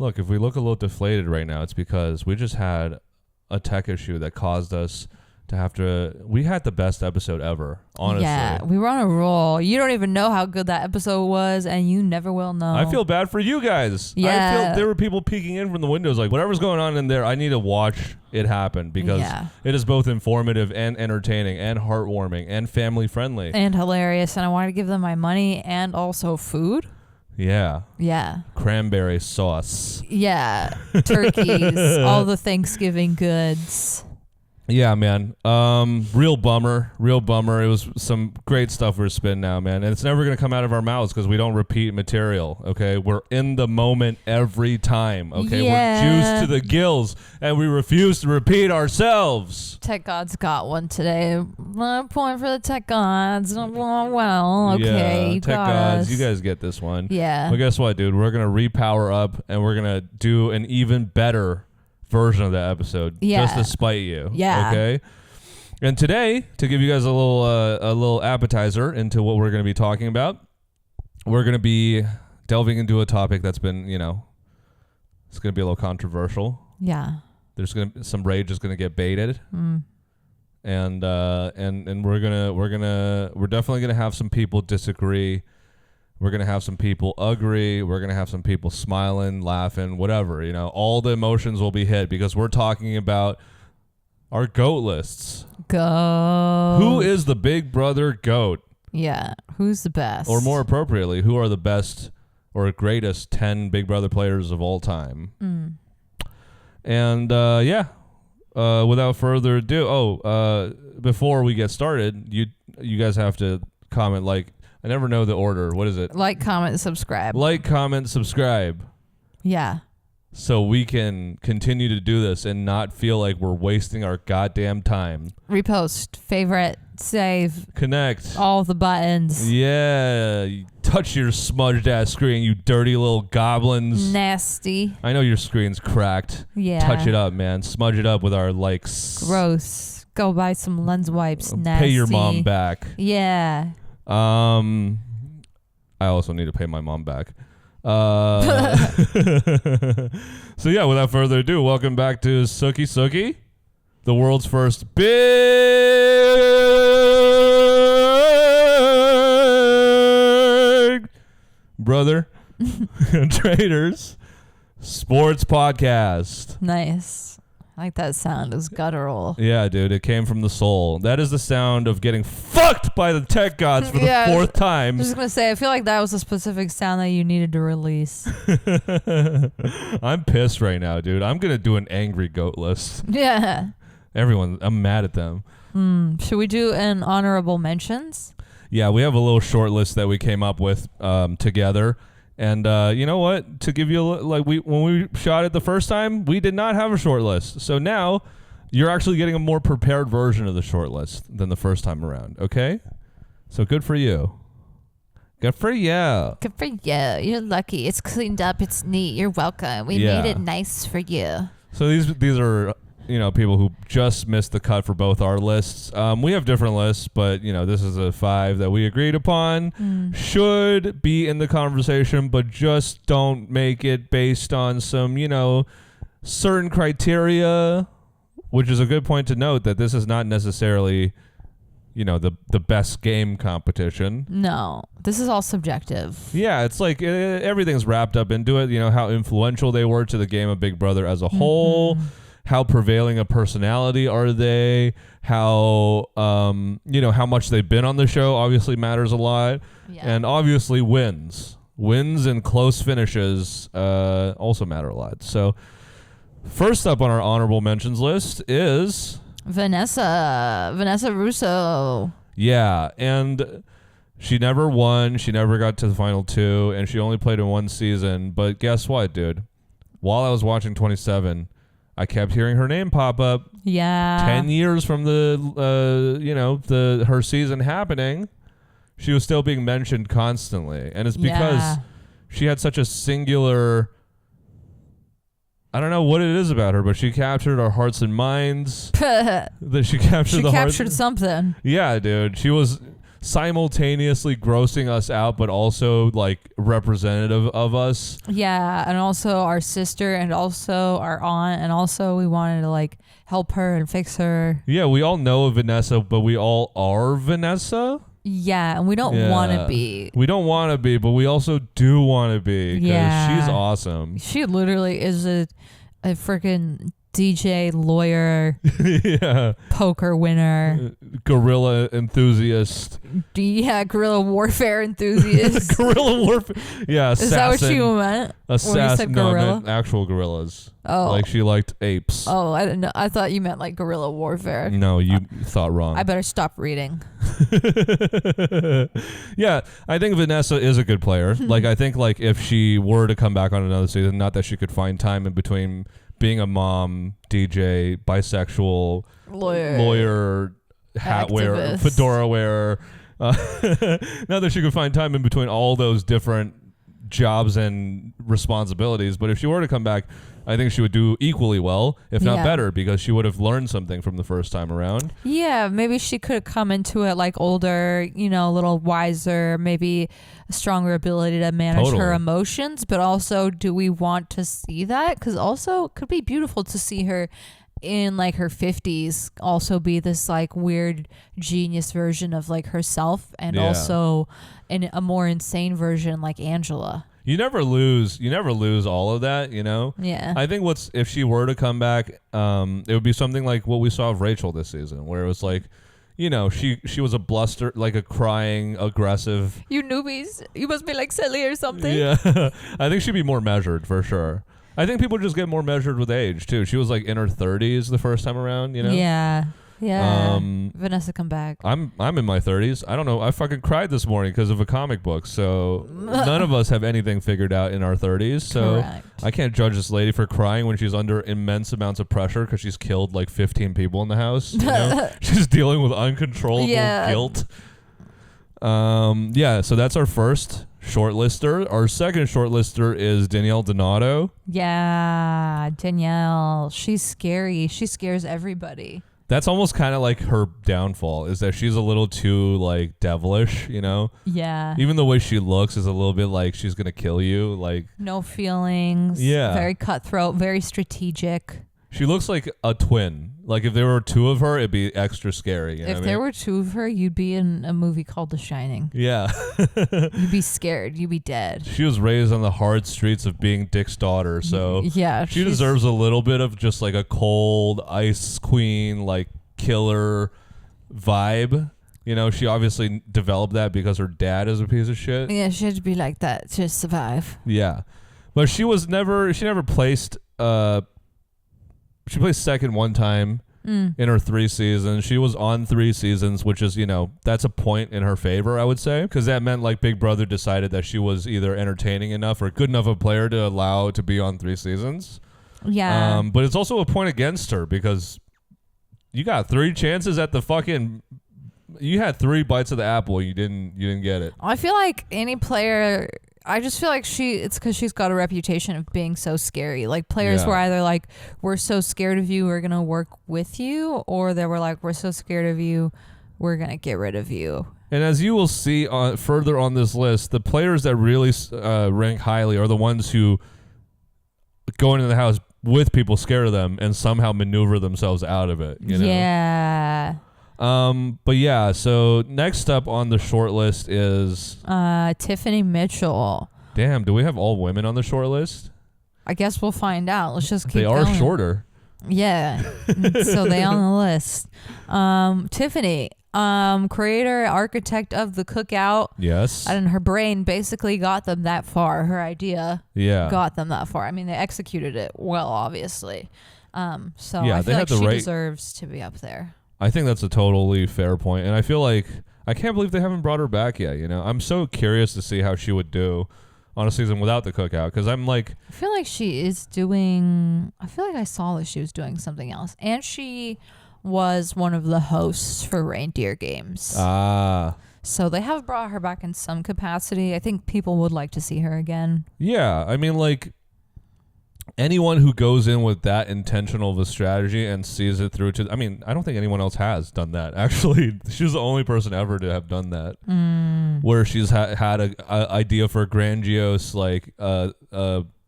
Look, if we look a little deflated right now, it's because we just had a tech issue that caused us to have to... We had the best episode ever, honestly. Yeah, we were on a roll. You don't even know how good that episode was, and you never will know. I feel bad for you guys. Yeah. I feel there were people peeking in from the windows like, whatever's going on in there, I need to watch it happen because it is both informative and entertaining and heartwarming and family-friendly. And hilarious, and I wanted to give them my money and also food. Yeah. Yeah. Cranberry sauce. Yeah. Turkeys. All the Thanksgiving goods. Yeah, man. Real bummer. It was some great stuff we're spinning now, man. And it's never going to come out of our mouths because we don't repeat material, okay? We're in the moment every time, okay? Yeah. We're juiced to the gills, and we refuse to repeat ourselves. Tech Gods got one today. Point for the Tech Gods. Well, okay. Yeah, you Tech got Gods, us. you guys get this one. Yeah. But guess what, dude? We're going to repower up, and we're going to do an even better version of that episode just to spite you. Yeah. Okay. And today, to give you guys a little appetizer into what we're going to be talking about, we're going to be delving into a topic that's been, it's going to be a little controversial. Yeah. There's going to some rage is going to get baited. And we're definitely going to have some people disagree. We're going to have some people agree. We're going to have some people smiling, laughing, whatever. All the emotions will be hit because we're talking about our GOAT lists. Go. Who is the Big Brother GOAT? Yeah. Who's the best? Or more appropriately, who are the best or greatest 10 Big Brother players of all time? And, without further ado, before we get started, you guys have to comment, I never know the order. What is it? Like, comment, subscribe. Like, comment, subscribe. Yeah. So we can continue to do this and not feel like we're wasting our goddamn time. Repost, favorite, save. Connect. All the buttons. Yeah. Touch your smudged ass screen, you dirty little goblins. Nasty. I know your screen's cracked. Yeah. Touch it up, man. Smudge it up with our likes. Gross. Go buy some lens wipes. Nasty. Pay your mom back. Yeah. I also need to pay my mom back. So yeah, without further ado, welcome back to Sooki Sooki, the world's first big brother traders sports podcast. Nice. I like that sound. It was guttural. Yeah, dude, it came from the soul. That is the sound of getting fucked by the tech gods for the fourth time. I was just going to say, I feel like that was a specific sound that you needed to release. I'm pissed right now, dude. I'm going to do an angry goat list. Yeah. I'm mad at them. Should we do an honorable mentions? Yeah, we have a little short list that we came up with together. And you know what? To give you when we shot it the first time, we did not have a short list. So now you're actually getting a more prepared version of the short list than the first time around. Okay? So good for you. Good for you. Good for you. You're lucky. It's cleaned up. It's neat. You're welcome. We made it nice for you. So these are people who just missed the cut for both our lists. We have different lists, but this is a 5 that we agreed upon. Should be in the conversation, but just don't make it based on some certain criteria, which is a good point to note that this is not necessarily the best game competition. No, this is all subjective. Yeah, it's like everything's wrapped up into it. How influential they were to the game of Big Brother as a whole. How prevailing a personality are they? How how much they've been on the show obviously matters a lot, and obviously wins and close finishes also matter a lot. So first up on our honorable mentions list is Vanessa Russo. Yeah, and she never won. She never got to the final 2, and she only played in 1 season. But guess what, dude? While I was watching 27. I kept hearing her name pop up. Yeah. 10 years from her season happening, she was still being mentioned constantly. And it's because she had such a singular, I don't know what it is about her, but she captured our hearts and minds. She captured something. Yeah, dude. She was simultaneously grossing us out, but also like representative of us. Yeah, and also our sister, and also our aunt, and also we wanted to like help her and fix her. Yeah, we all know of Vanessa, but we all are Vanessa. Yeah, and we don't want to be. We don't want to be, but we also do want to be because she's awesome. She literally is a freaking DJ, lawyer, poker winner, guerrilla enthusiast. Guerrilla warfare enthusiast. Guerrilla warfare. Yeah, assassin. Is that what you meant? Assassin. When you said No, I gorilla? meant actual gorillas. Oh. Like she liked apes. Oh, I didn't know. I thought you meant like guerrilla warfare. No, you thought wrong. I better stop reading. Yeah, I think Vanessa is a good player. Like I think like if she were to come back on another season, not that she could find time in between being a mom, DJ, bisexual, lawyer, hat wearer, fedora wearer. Not that she could find time in between all those different jobs and responsibilities, but if she were to come back, I think she would do equally well, if not better, because she would have learned something from the first time around. Yeah, maybe she could have come into it like older, a little wiser, maybe a stronger ability to manage her emotions. But also, do we want to see that? Because also, it could be beautiful to see her in like her 50s also be this like weird genius version of like herself, and also in a more insane version like Angela. You never lose all of that, Yeah. I think if she were to come back, it would be something like what we saw of Rachel this season, where it was like, she was a bluster, like a crying, aggressive. You newbies, you must be like silly or something. Yeah. I think she'd be more measured for sure. I think people just get more measured with age too. She was like in her 30s the first time around, Yeah. Yeah. Vanessa, come back. I'm in my 30s. I don't know. I fucking cried this morning because of a comic book. So none of us have anything figured out in our 30s. So Correct. I can't judge this lady for crying when she's under immense amounts of pressure because she's killed like 15 people in the house. She's dealing with uncontrollable guilt. So that's our first shortlister. Our second shortlister is Danielle Donato. Yeah, Danielle. She's scary. She scares everybody. That's almost kind of like her downfall, is that she's a little too like devilish, Yeah. Even the way she looks is a little bit like she's gonna kill you. Like no feelings. Yeah. Very cutthroat. Very strategic. She looks like a twin. Like if there were two of her, it'd be extra scary. If there were two of her, you'd be in a movie called The Shining. Yeah. You'd be scared. You'd be dead. She was raised on the hard streets of being Dick's daughter, so yeah, she deserves a little bit of just like a cold ice queen, like killer vibe. She obviously developed that because her dad is a piece of shit. Yeah, she had to be like that to survive. Yeah, but she never placed. She placed second one time in her 3 seasons. She was on 3 seasons, which is, that's a point in her favor, I would say, because that meant like Big Brother decided that she was either entertaining enough or good enough a player to allow to be on 3 seasons. Yeah. But it's also a point against her because you got 3 chances at the fucking. You had 3 bites of the apple. You didn't get it. I feel like any player. I just feel like it's because she's got a reputation of being so scary. Like players were either like, we're so scared of you, we're going to work with you, or they were like, we're so scared of you, we're going to get rid of you. And as you will see further on this list, the players that really rank highly are the ones who go into the house with people scared of them and somehow maneuver themselves out of it. Yeah. But yeah, so next up on the short list is Tiffany Mitchell. Damn, do we have all women on the short list? I guess we'll find out. Let's just keep They are going. shorter. Yeah. So they on the list. Tiffany, creator, architect of the cookout. Yes. And her brain basically got them that far. Her idea got them that far. I mean, they executed it well, obviously. So I feel like she deserves to be up there. I think that's a totally fair point. And I feel like I can't believe they haven't brought her back yet. I'm so curious to see how she would do on a season without the cookout, because I'm like, I feel like she is doing. I feel like I saw that she was doing something else, and she was one of the hosts for Reindeer Games. So they have brought her back in some capacity. I think people would like to see her again. Yeah, I mean, like, anyone who goes in with that intentional of a strategy and sees it through to, I mean, I don't think anyone else has done that. Actually, she's the only person ever to have done that, where she's had a idea for a grandiose like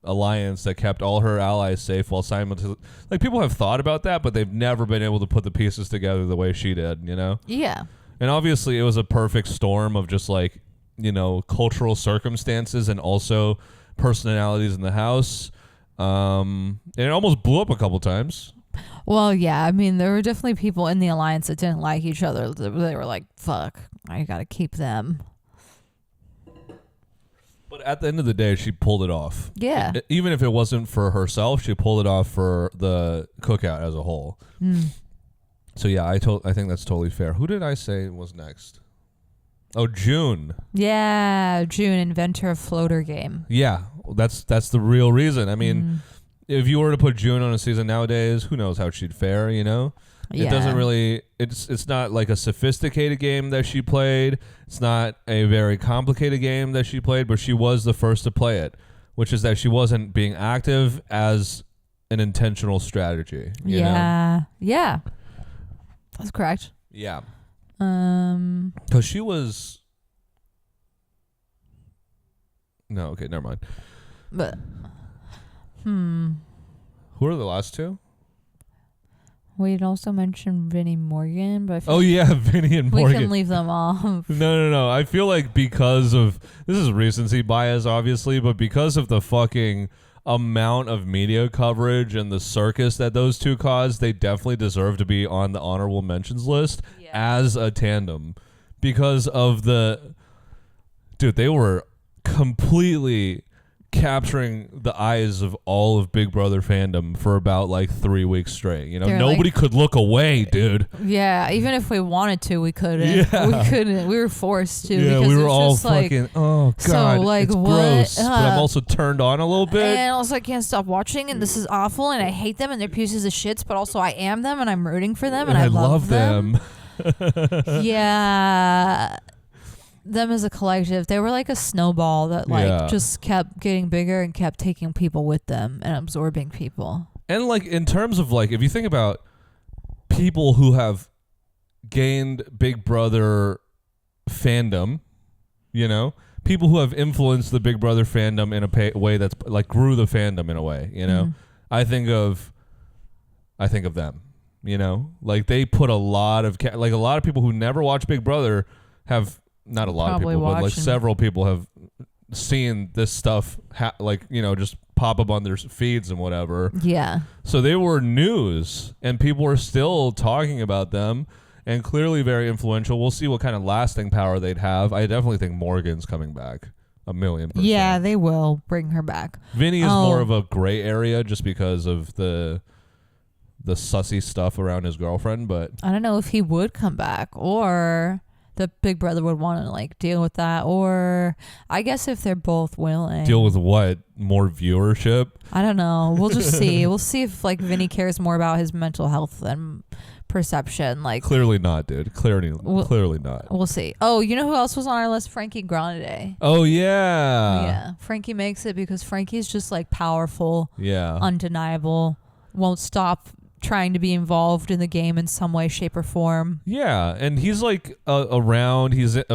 alliance that kept all her allies safe while simultaneously, like, people have thought about that, but they've never been able to put the pieces together the way she did, you know? Yeah. And obviously it was a perfect storm of just like, you know, cultural circumstances and also personalities in the house. And it almost blew up a couple times. Well, yeah, I mean, there were definitely people in the alliance that didn't like each other. They were like, fuck, I gotta keep them. But at the end of the day, she pulled it off. Yeah. Even if it wasn't for herself, she pulled it off for the cookout as a whole. So yeah, I think that's totally fair. Who did I say was next? Oh, June. Yeah, June, inventor of floater game. Yeah, that's the real reason. I mean, if you were to put June on a season nowadays, who knows how she'd fare, you know? Yeah. It doesn't really, it's not like a sophisticated game that she played. It's not a very complicated game that she played, but she was the first to play it, which is that she wasn't being active as an intentional strategy. You know? Yeah. That's correct. Yeah. Because she was... No, okay, never mind. But, Who are the last two? We'd also mentioned Vinny Morgan, but Vinny and Morgan. We can leave them off. No. I feel like because of, this is recency bias, obviously, but because of the fucking amount of media coverage and the circus that those two caused, they definitely deserve to be on the honorable mentions list as a tandem. Because of they were completely capturing the eyes of all of Big Brother fandom for about like 3 weeks straight. You know, nobody could look away, dude. Yeah, even if we wanted to, we couldn't. Yeah. We couldn't. We were forced to. Yeah, because we were all fucking. Oh god, so, like, it's what? gross. But I'm also turned on a little bit. And also, I can't stop watching, and this is awful, and I hate them, and they're pieces of shits. But also, I am them, and I'm rooting for them, and I love them. Yeah. Them as a collective, they were like a snowball that just kept getting bigger and kept taking people with them and absorbing people. And like in terms of like, if you think about people who have gained Big Brother fandom, you know, people who have influenced the Big Brother fandom in a way that's like grew the fandom in a way, you know, I think of them, you know, like they put a lot of like a lot of people who never watch Big Brother have. Not a lot of people, but like several people have seen this stuff, like, you know, just pop up on their feeds and whatever. Yeah. So they were news, and people are still talking about them, and clearly very influential. We'll see what kind of lasting power they'd have. I definitely think Morgan's coming back 1,000,000%. Yeah, they will bring her back. Vinny is more of a gray area just because of the sussy stuff around his girlfriend, but I don't know if he would come back or the Big Brother would want to like deal with that, or I guess if they're both willing. Deal with what? More viewership? I don't know. We'll just see. We'll see if like Vinny cares more about his mental health than perception. Like clearly not, dude. Clearly not. We'll see. Oh, you know who else was on our list? Frankie Grande. Oh yeah. Yeah. Frankie makes it because Frankie's just like powerful. Yeah. Undeniable. Won't stop trying to be involved in the game in some way, shape, or form. Yeah, and he's like around. He's he's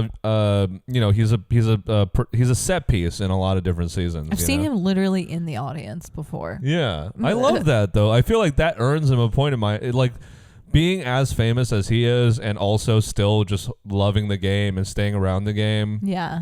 a set piece in a lot of different seasons. I've seen him literally in the audience before. Yeah, I love that though. I feel like that earns him a point in my like being as famous as he is, and also still just loving the game and staying around the game. Yeah.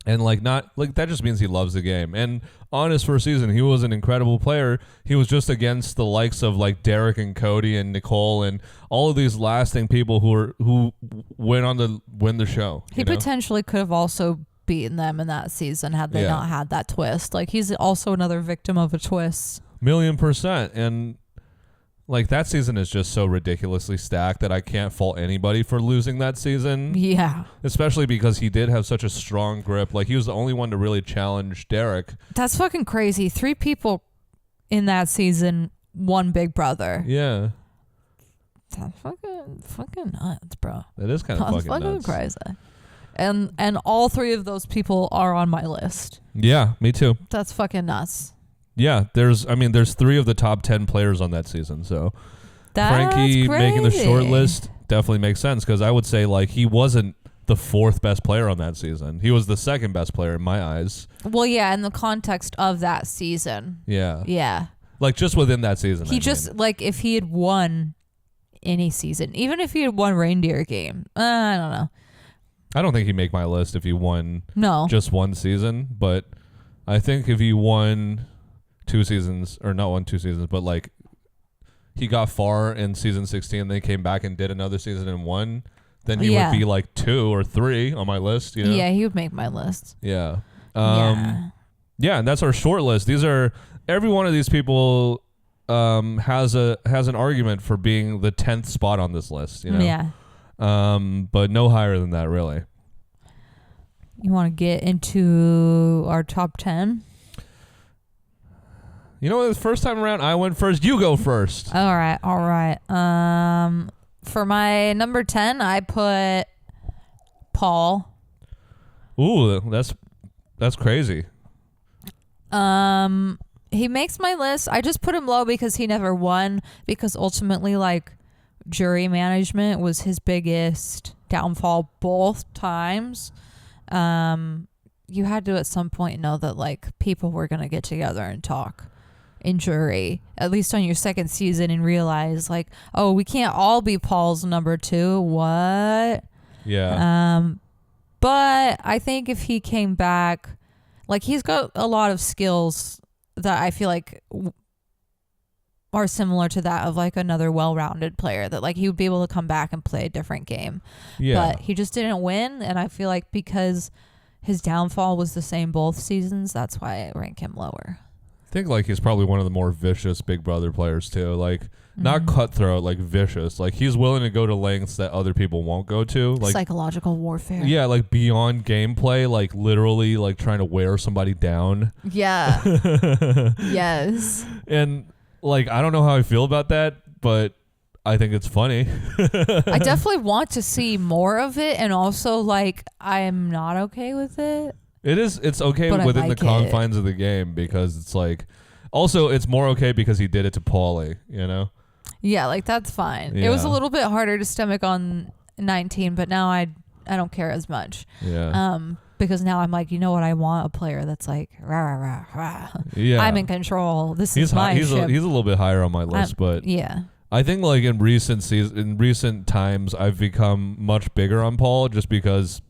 And like not like that just means he loves the game. And on his first season, he was an incredible player. He was just against the likes of like Derek and Cody and Nicole and all of these lasting people who went on to win the show. He potentially could have also beaten them in that season had they not had that twist. Like he's also another victim of a twist. 1,000,000%. And like that season is just so ridiculously stacked that I can't fault anybody for losing that season. Yeah. Especially because he did have such a strong grip. Like he was the only one to really challenge Derek. That's fucking crazy. 3 people in that season won Big Brother. Yeah. That's fucking nuts, bro. That is kind of fucking nuts. Crazy. And all 3 of those people are on my list. Yeah, me too. That's fucking nuts. Yeah, there's 3 of the top 10 players on that season. So Frankie crazy. making the short list definitely makes sense, because I would say like he wasn't the 4th best player on that season. He was the 2nd best player in my eyes. Well, yeah, in the context of that season. Yeah. Yeah. Like just within that season. Like if he had won any season, even if he had won reindeer game, I don't know. I don't think he'd make my list if he won just one season, but I think if he won 2 seasons, or not won 2 seasons, but like he got far in season 16, they came back and did another season and won, then he would be like 2 or 3 on my list. You know? Yeah, he would make my list. Yeah. Yeah, and that's our short list. Every one of these people has an argument for being the 10th spot on this list. You know? Yeah. But no higher than that, really. You want to get into our top 10? You know what? The first time around, I went first. You go first. All right. For my number 10, I put Paul. Ooh, that's crazy. He makes my list. I just put him low because he never won, because ultimately, like, jury management was his biggest downfall both times. You had to at some point know that like people were going to get together and talk in jury, at least on your 2nd season, and realize like, oh, we can't all be Paul's number 2. What? Yeah. But I think if he came back, like he's got a lot of skills that I feel like are similar to that of like another well-rounded player, that like he would be able to come back and play a different game. Yeah. But he just didn't win, and I feel like because his downfall was the same both seasons, that's why I rank him lower. I think like he's probably one of the more vicious Big Brother players too. Like not cutthroat, like vicious. Like he's willing to go to lengths that other people won't go to. Like psychological warfare. Yeah, like beyond gameplay, like literally like trying to wear somebody down. Yeah. Yes. And like I don't know how I feel about that, but I think it's funny. I definitely want to see more of it, and also like I am not okay with it. It's okay within the confines of the game, because it's like also it's more okay because he did it to Paulie, you know? Yeah, like that's fine. Yeah. It was a little bit harder to stomach on 19, but now I don't care as much. Yeah. Because now I'm like, you know what, I want a player that's like rah rah rah rah. Yeah. I'm in control. This is my ship. He's a little bit higher on my list, but yeah. I think like in recent times I've become much bigger on Paul, just because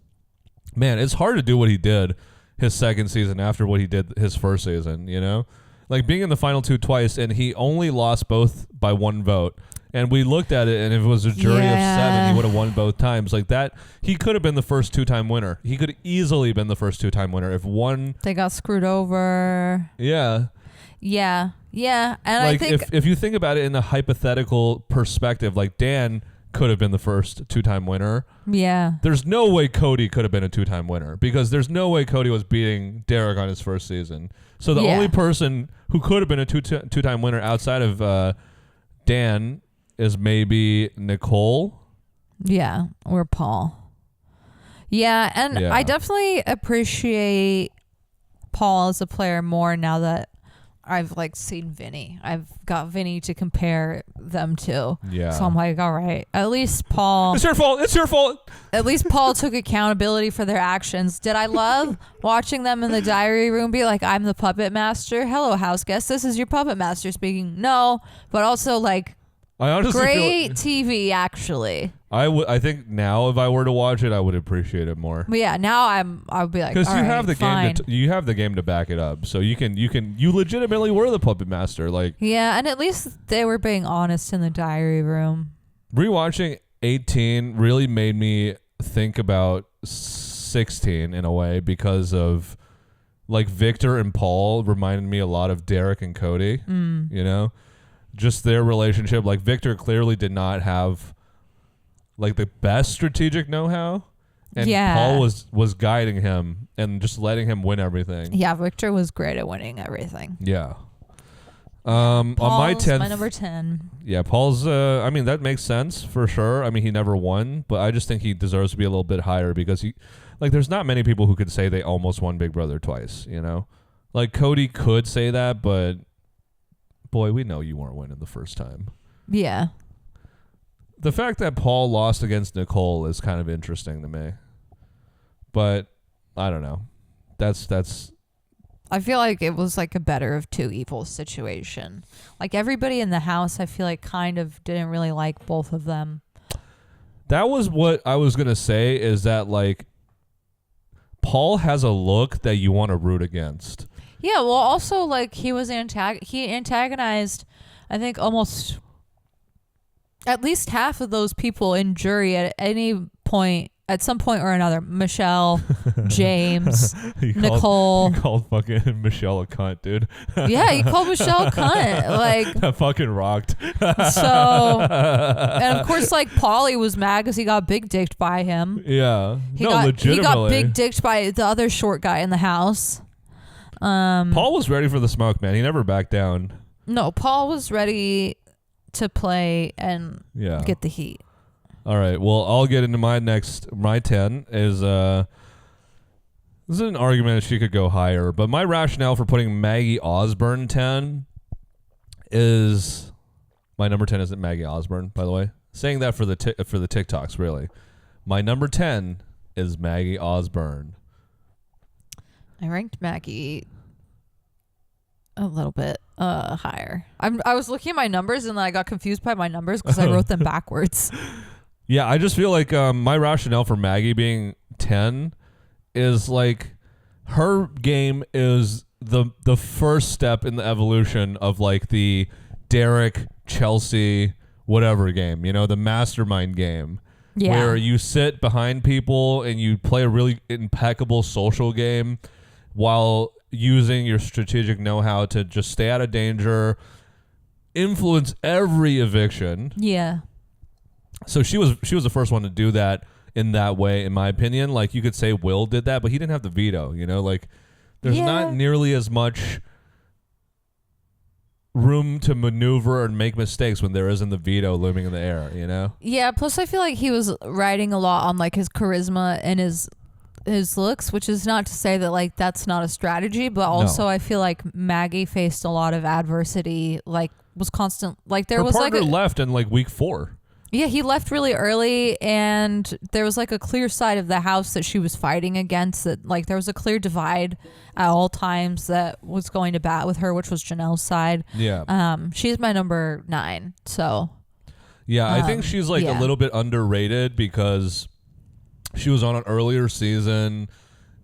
man, it's hard to do what he did his 2nd season after what he did his 1st season, you know? Like being in the final 2 twice, and he only lost both by 1 vote. And we looked at it, and if it was a jury of 7, he would have won both times. Like that, he could have been the first 2-time winner. He could easily been the first 2-time winner if one. They got screwed over. Yeah. Yeah. Yeah. And like I think if you think about it in a hypothetical perspective, like Dan could have been the first 2-time winner. Yeah. There's no way Cody could have been a 2-time winner, because there's no way Cody was beating Derek on his 1st season. So the only person who could have been a two-time winner outside of Dan is maybe Nicole. Yeah, or Paul. Yeah, and I definitely appreciate Paul as a player more now that I've like seen Vinny. I've got Vinny to compare them to. Yeah. So I'm like, all right, at least Paul. It's your fault. It's your fault. At least Paul took accountability for their actions. Did I love watching them in the diary room be like, I'm the puppet master. Hello, house guest. This is your puppet master speaking. No, but also like, I honestly great TV, actually. I think now if I were to watch it, I would appreciate it more. But yeah, now I would be like, because you right, have the fine. game, you have the game to back it up, so you legitimately were the puppet master. Like yeah, and at least they were being honest in the diary room. Rewatching 18 really made me think about 16 in a way, because of like Victor and Paul reminded me a lot of Derek and Cody. You know, just their relationship. Like Victor clearly did not have like the best strategic know-how, and Paul was guiding him and just letting him win everything. Yeah, Victor was great at winning everything. Yeah. Paul's on my 10th, my number 10. Yeah, Paul's I mean, that makes sense for sure. I mean, he never won, but I just think he deserves to be a little bit higher, because he, like, there's not many people who could say they almost won Big Brother twice, you know? Like, Cody could say that, but boy, we know you weren't winning the first time. Yeah. The fact that Paul lost against Nicole is kind of interesting to me. But I don't know. That's I feel like it was like a better of two evils situation. Like, everybody in the house, I feel like kind of didn't really like both of them. That was what I was going to say, is that, like, Paul has a look that you want to root against. Yeah, well, also, like, he antagonized, I think, almost at least half of those people in jury at some point or another. Michelle, James, Nicole. He called fucking Michelle a cunt, dude. Yeah, he called Michelle a cunt. Like, that fucking rocked. So, and of course, like, Paulie was mad because he got big dicked by him. Yeah. Legitimately. He got big dicked by the other short guy in the house. Paul was ready for the smoke, man. He never backed down. No, Paul was ready to play and get the heat. All right. Well, I'll get into my 10 is this is an argument that she could go higher, but my rationale for putting Maggie Osborne 10 is my number 10 isn't Maggie Osborne, by the way. Saying that for the TikToks, really. My number 10 is Maggie Osborne. I ranked Maggie a little bit higher. I was looking at my numbers and I got confused by my numbers because I wrote them backwards. Yeah, I just feel like my rationale for Maggie being 10 is like her game is the first step in the evolution of like the Derek, Chelsea, whatever game, the mastermind game. Yeah. Where you sit behind people and you play a really impeccable social game while using your strategic know-how to just stay out of danger, influence every eviction. Yeah. So she was the first one to do that in that way, in my opinion. Like, you could say Will did that, but he didn't have the veto, Like, there's not nearly as much room to maneuver and make mistakes when there isn't the veto looming in the air, Yeah, plus I feel like he was riding a lot on, like, his charisma and his looks, which is not to say that, like, that's not a strategy, but also I feel like Maggie faced a lot of adversity, like, was constant, like, there was like... Her partner left in, like, week 4. Yeah, he left really early, and there was like a clear side of the house that she was fighting against. That, like, there was a clear divide at all times that was going to bat with her, which was Janelle's side. Yeah. She's my number 9. So. Yeah, I think she's like a little bit underrated because she was on an earlier season.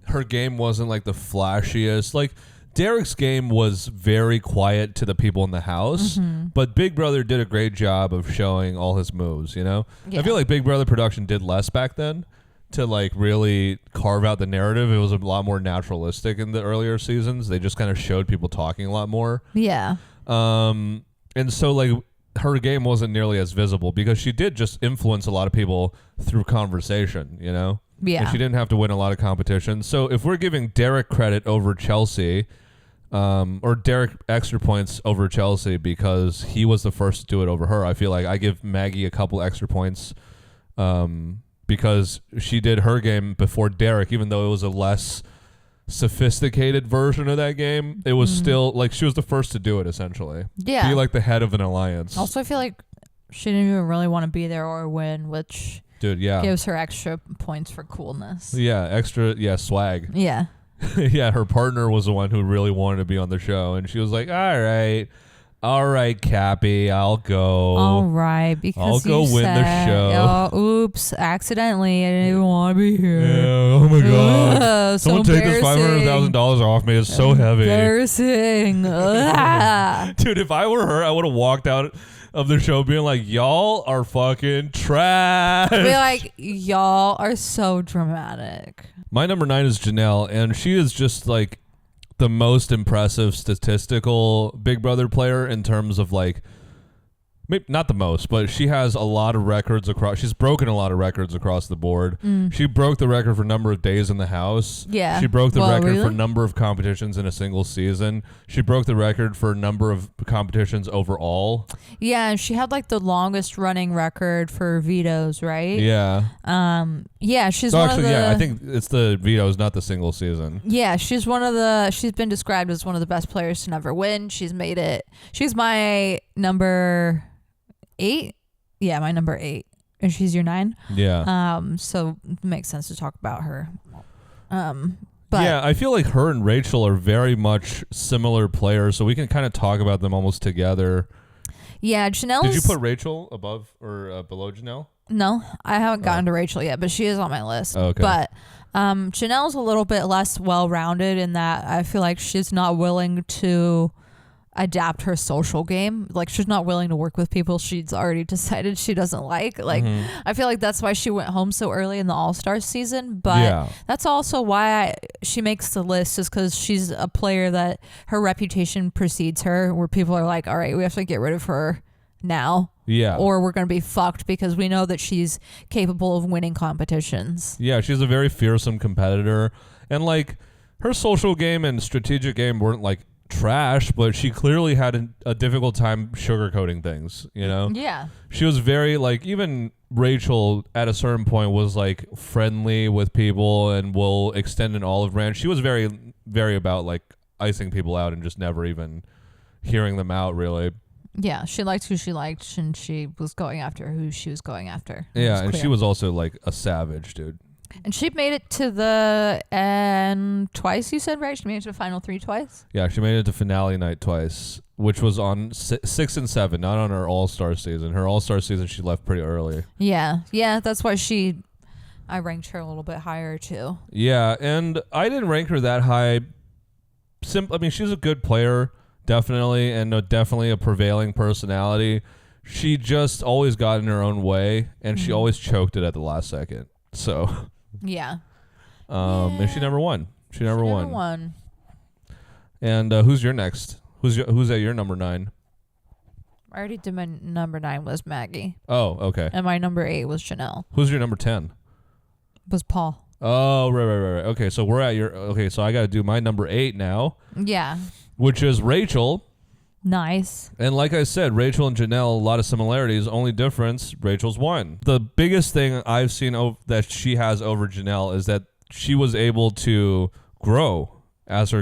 Her game wasn't like the flashiest. Like, Derek's game was very quiet to the people in the house, but Big Brother did a great job of showing all his moves, Yeah. I feel like Big Brother production did less back then to, like, really carve out the narrative. It was a lot more naturalistic in the earlier seasons. They just kind of showed people talking a lot more. Yeah. And so, like, her game wasn't nearly as visible because she did just influence a lot of people through conversation, Yeah. And she didn't have to win a lot of competition. So if we're giving Derek credit over Chelsea, or Derek extra points over Chelsea because he was the first to do it over her, I feel like I give Maggie a couple extra points because she did her game before Derek, even though it was a less sophisticated version of that game. It was still like she was the first to do it, essentially. Yeah. Be like the head of an alliance. Also, I feel like she didn't even really want to be there or win, which... Dude, yeah. Gives her extra points for coolness. Yeah, swag. Yeah. Yeah, her partner was the one who really wanted to be on the show, and she was like, all right, Cappy, I'll go. All right, because I'll go win the show. Oops, accidentally, I didn't even want to be here. Yeah, oh my God. Someone take this $500,000 off me. It's so heavy. Embarrassing. Dude, if I were her, I would have walked out of the show being like, y'all are fucking trash. Be like, y'all are so dramatic. My number 9 is Janelle, and she is just like the most impressive statistical Big Brother player in terms of, like, maybe not the most, but she has a lot of records across. She's broken a lot of records across the board. She broke the record for number of days in the house. Yeah. She broke the record for number of competitions in a single season. She broke the record for number of competitions overall. Yeah, and she had like the longest running record for vetoes, right? Yeah. Yeah, she's So one actually, of the. yeah, I think it's the vetoes, not the single season. Yeah, she's been described as one of the best players to never win. She's made it. She's my number 8. Yeah, my number 8. And she's your 9. Yeah. So it makes sense to talk about her. But yeah, I feel like her and Rachel are very much similar players, so we can kind of talk about them almost together. Yeah, Janelle. Did you put Rachel above or below Janelle? No, I haven't gotten to Rachel yet, but she is on my list. Okay. But Janelle's a little bit less well-rounded in that I feel like she's not willing to adapt her social game. Like, she's not willing to work with people she's already decided she doesn't like. Like, I feel like that's why she went home so early in the All-Star season. But that's also why she makes the list, just because she's a player that her reputation precedes her, where people are like, all right, we have to get rid of her now. Yeah. Or we're going to be fucked, because we know that she's capable of winning competitions. Yeah, she's a very fearsome competitor. And, like, her social game and strategic game weren't, like, trash, but she clearly had a difficult time sugarcoating things, you know? Yeah. She was very, like, even Rachel at a certain point was, like, friendly with people and will extend an olive branch. She was very, very about, like, icing people out and just never even hearing them out, really. Yeah, she liked who she liked, and she was going after who she was going after. Yeah, and she was also, like, a savage, dude. And she made it to the end twice, you said, right? She made it to the final 3 twice? Yeah, she made it to finale night twice, which was on 6 and 7, not on her All-Star season. Her All-Star season, she left pretty early. Yeah, that's why I ranked her a little bit higher, too. Yeah, and I didn't rank her that high. I mean, she's a good player, definitely, and definitely a prevailing personality. She just always got in her own way, and she always choked it at the last second. So... Yeah. And she never won. She never won. And who's your next? Who's at your number 9? I already did. My number 9 was Maggie. Oh, okay. And my number 8 was Janelle. Who's your number 10? Was Paul. Oh, right. Okay, so we're at your... Okay, so I got to do my number 8 now. Yeah. Which is Rachel. Nice. And like I said, Rachel and Janelle, a lot of similarities. Only difference, Rachel's won. The biggest thing I've seen that she has over Janelle is that she was able to grow as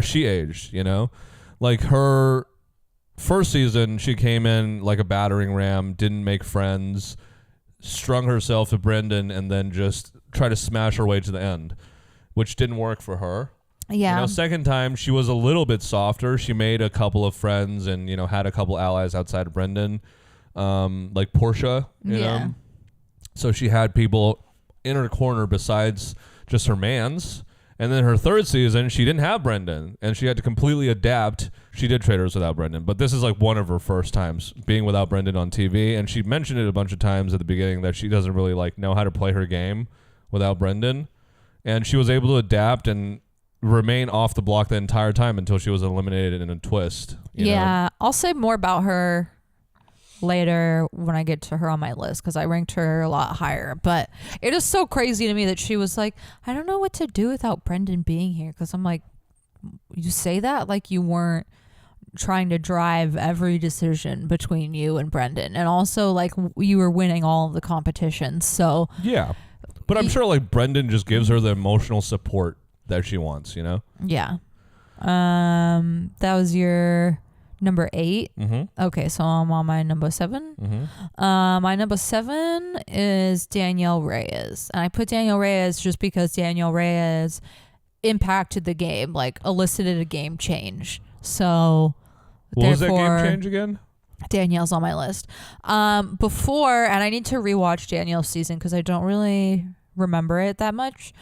she aged, you know? Like, her first season, she came in like a battering ram, didn't make friends, strung herself to Brendan, and then just tried to smash her way to the end, which didn't work for her. Yeah. You know, second time, she was a little bit softer. She made a couple of friends and, you know, had a couple allies outside of Brendan, like Portia, you know. So she had people in her corner besides just her mans. And then her third season, she didn't have Brendan, and she had to completely adapt. She did Traders without Brendan, but this is like one of her first times being without Brendan on TV. And she mentioned it a bunch of times at the beginning that she doesn't really like know how to play her game without Brendan. And she was able to adapt and remain off the block the entire time until she was eliminated in a twist. You know? I'll say more about her later when I get to her on my list, because I ranked her a lot higher. But it is so crazy to me that she was like, I don't know what to do without Brendan being here, because I'm like, you say that like you weren't trying to drive every decision between you and Brendan, and also like you were winning all of the competitions. So yeah, but I'm sure like Brendan just gives her the emotional support that she wants, you know? Yeah. That was your number 8. Mm-hmm. Okay, so I'm on my number 7. Mm-hmm. My number 7 is Danielle Reyes. And I put Danielle Reyes just because Danielle Reyes impacted the game, like elicited a game change. So what was that game change again? Danielle's on my list. Before, and I need to rewatch Danielle's season because I don't really remember it that much.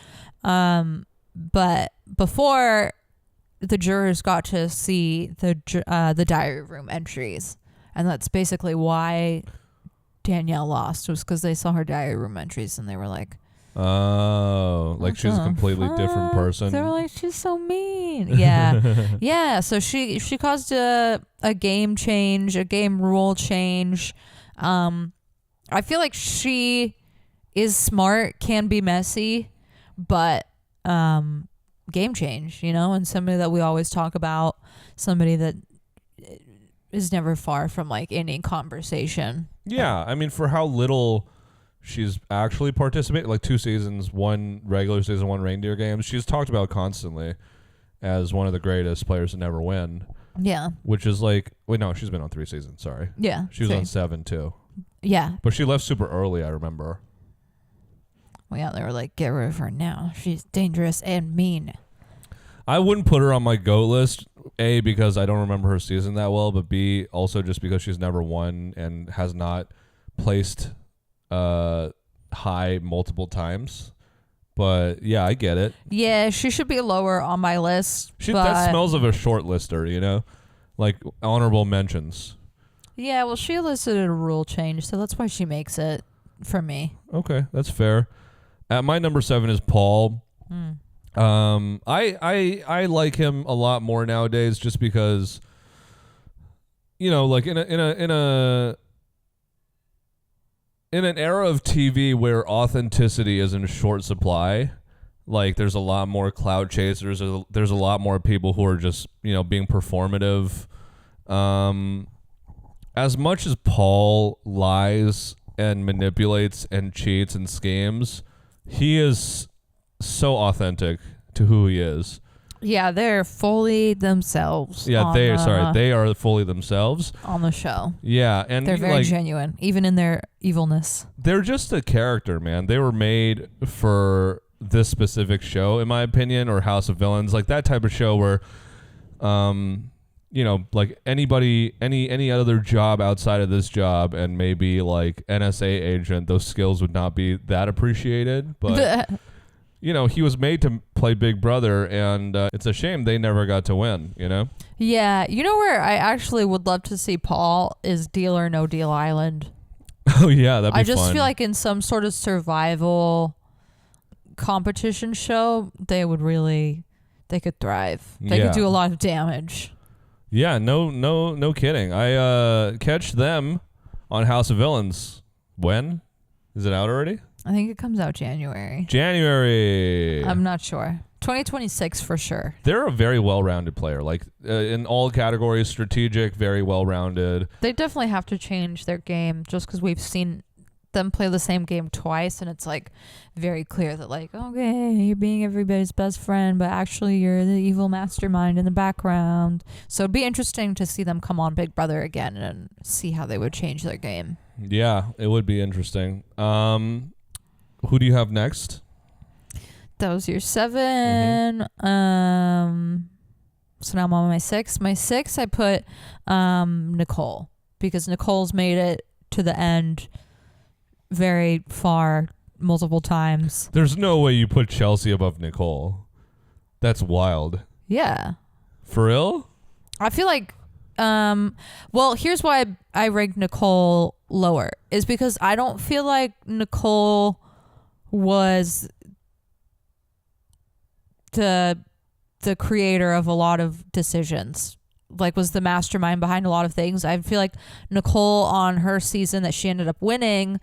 But before, the jurors got to see the diary room entries, and that's basically why Danielle lost, was because they saw her diary room entries and they were like, oh, like she's a completely different person. They were like, she's so mean. Yeah. Yeah. So she caused a game change, a game rule change. I feel like she is smart, can be messy, but game change, you know, and somebody that we always talk about, somebody that is never far from like any conversation. Yeah, I mean, for how little she's actually participated, like 2 seasons, 1 regular season, 1 reindeer games, she's talked about constantly as one of the greatest players to never win. Yeah. Which is like, wait, no, she's been on 3 seasons, sorry. Yeah. She was on 7 too. Yeah. But she left super early, I remember. Well, yeah, they were like, get rid of her now. She's dangerous and mean. I wouldn't put her on my GOAT list, A, because I don't remember her season that well, but B, also just because she's never won and has not placed high multiple times. But yeah, I get it. Yeah, she should be lower on my list. That smells of a short lister, you know? Like honorable mentions. Yeah, well, she elicited a rule change, so that's why she makes it for me. Okay, that's fair. At my number 7 is Paul. I like him a lot more nowadays just because, you know, like in an era of TV where authenticity is in short supply, like there's a lot more cloud chasers, there's a lot more people who are just, you know, being performative. As much as Paul lies and manipulates and cheats and schemes, he is so authentic to who he is. Yeah, they're fully themselves. Yeah, they are fully themselves on the show. Yeah, and they're very genuine, even in their evilness. They're just a character, man. They were made for this specific show, in my opinion, or House of Villains, like that type of show where, you know, like any other job outside of this job, and maybe like NSA agent, those skills would not be that appreciated, but. You know, he was made to play Big Brother, and it's a shame they never got to win, you know? Yeah. You know where I actually would love to see Paul is Deal or No Deal Island. Oh, yeah, that'd be fun. I just feel like in some sort of survival competition show, they could thrive. They could do a lot of damage. Yeah, no kidding. I catch them on House of Villains. When? Is it out already? I think it comes out January. I'm not sure. 2026 for sure. They're a very well-rounded player. Like in all categories, strategic, very well-rounded. They definitely have to change their game just because we've seen them play the same game twice, and it's like very clear that like, okay, you're being everybody's best friend, but actually you're the evil mastermind in the background. So it'd be interesting to see them come on Big Brother again and see how they would change their game. Yeah, it would be interesting. Who do you have next? That was your 7. So now I'm on my 6. My 6, I put Nicole, because Nicole's made it to the end very far multiple times. There's no way you put Chelsea above Nicole. That's wild. Yeah. For real? I feel like well, here's why I ranked Nicole lower, is because I don't feel like Nicole was the creator of a lot of decisions, like was the mastermind behind a lot of things. I feel like Nicole, on her season that she ended up winning,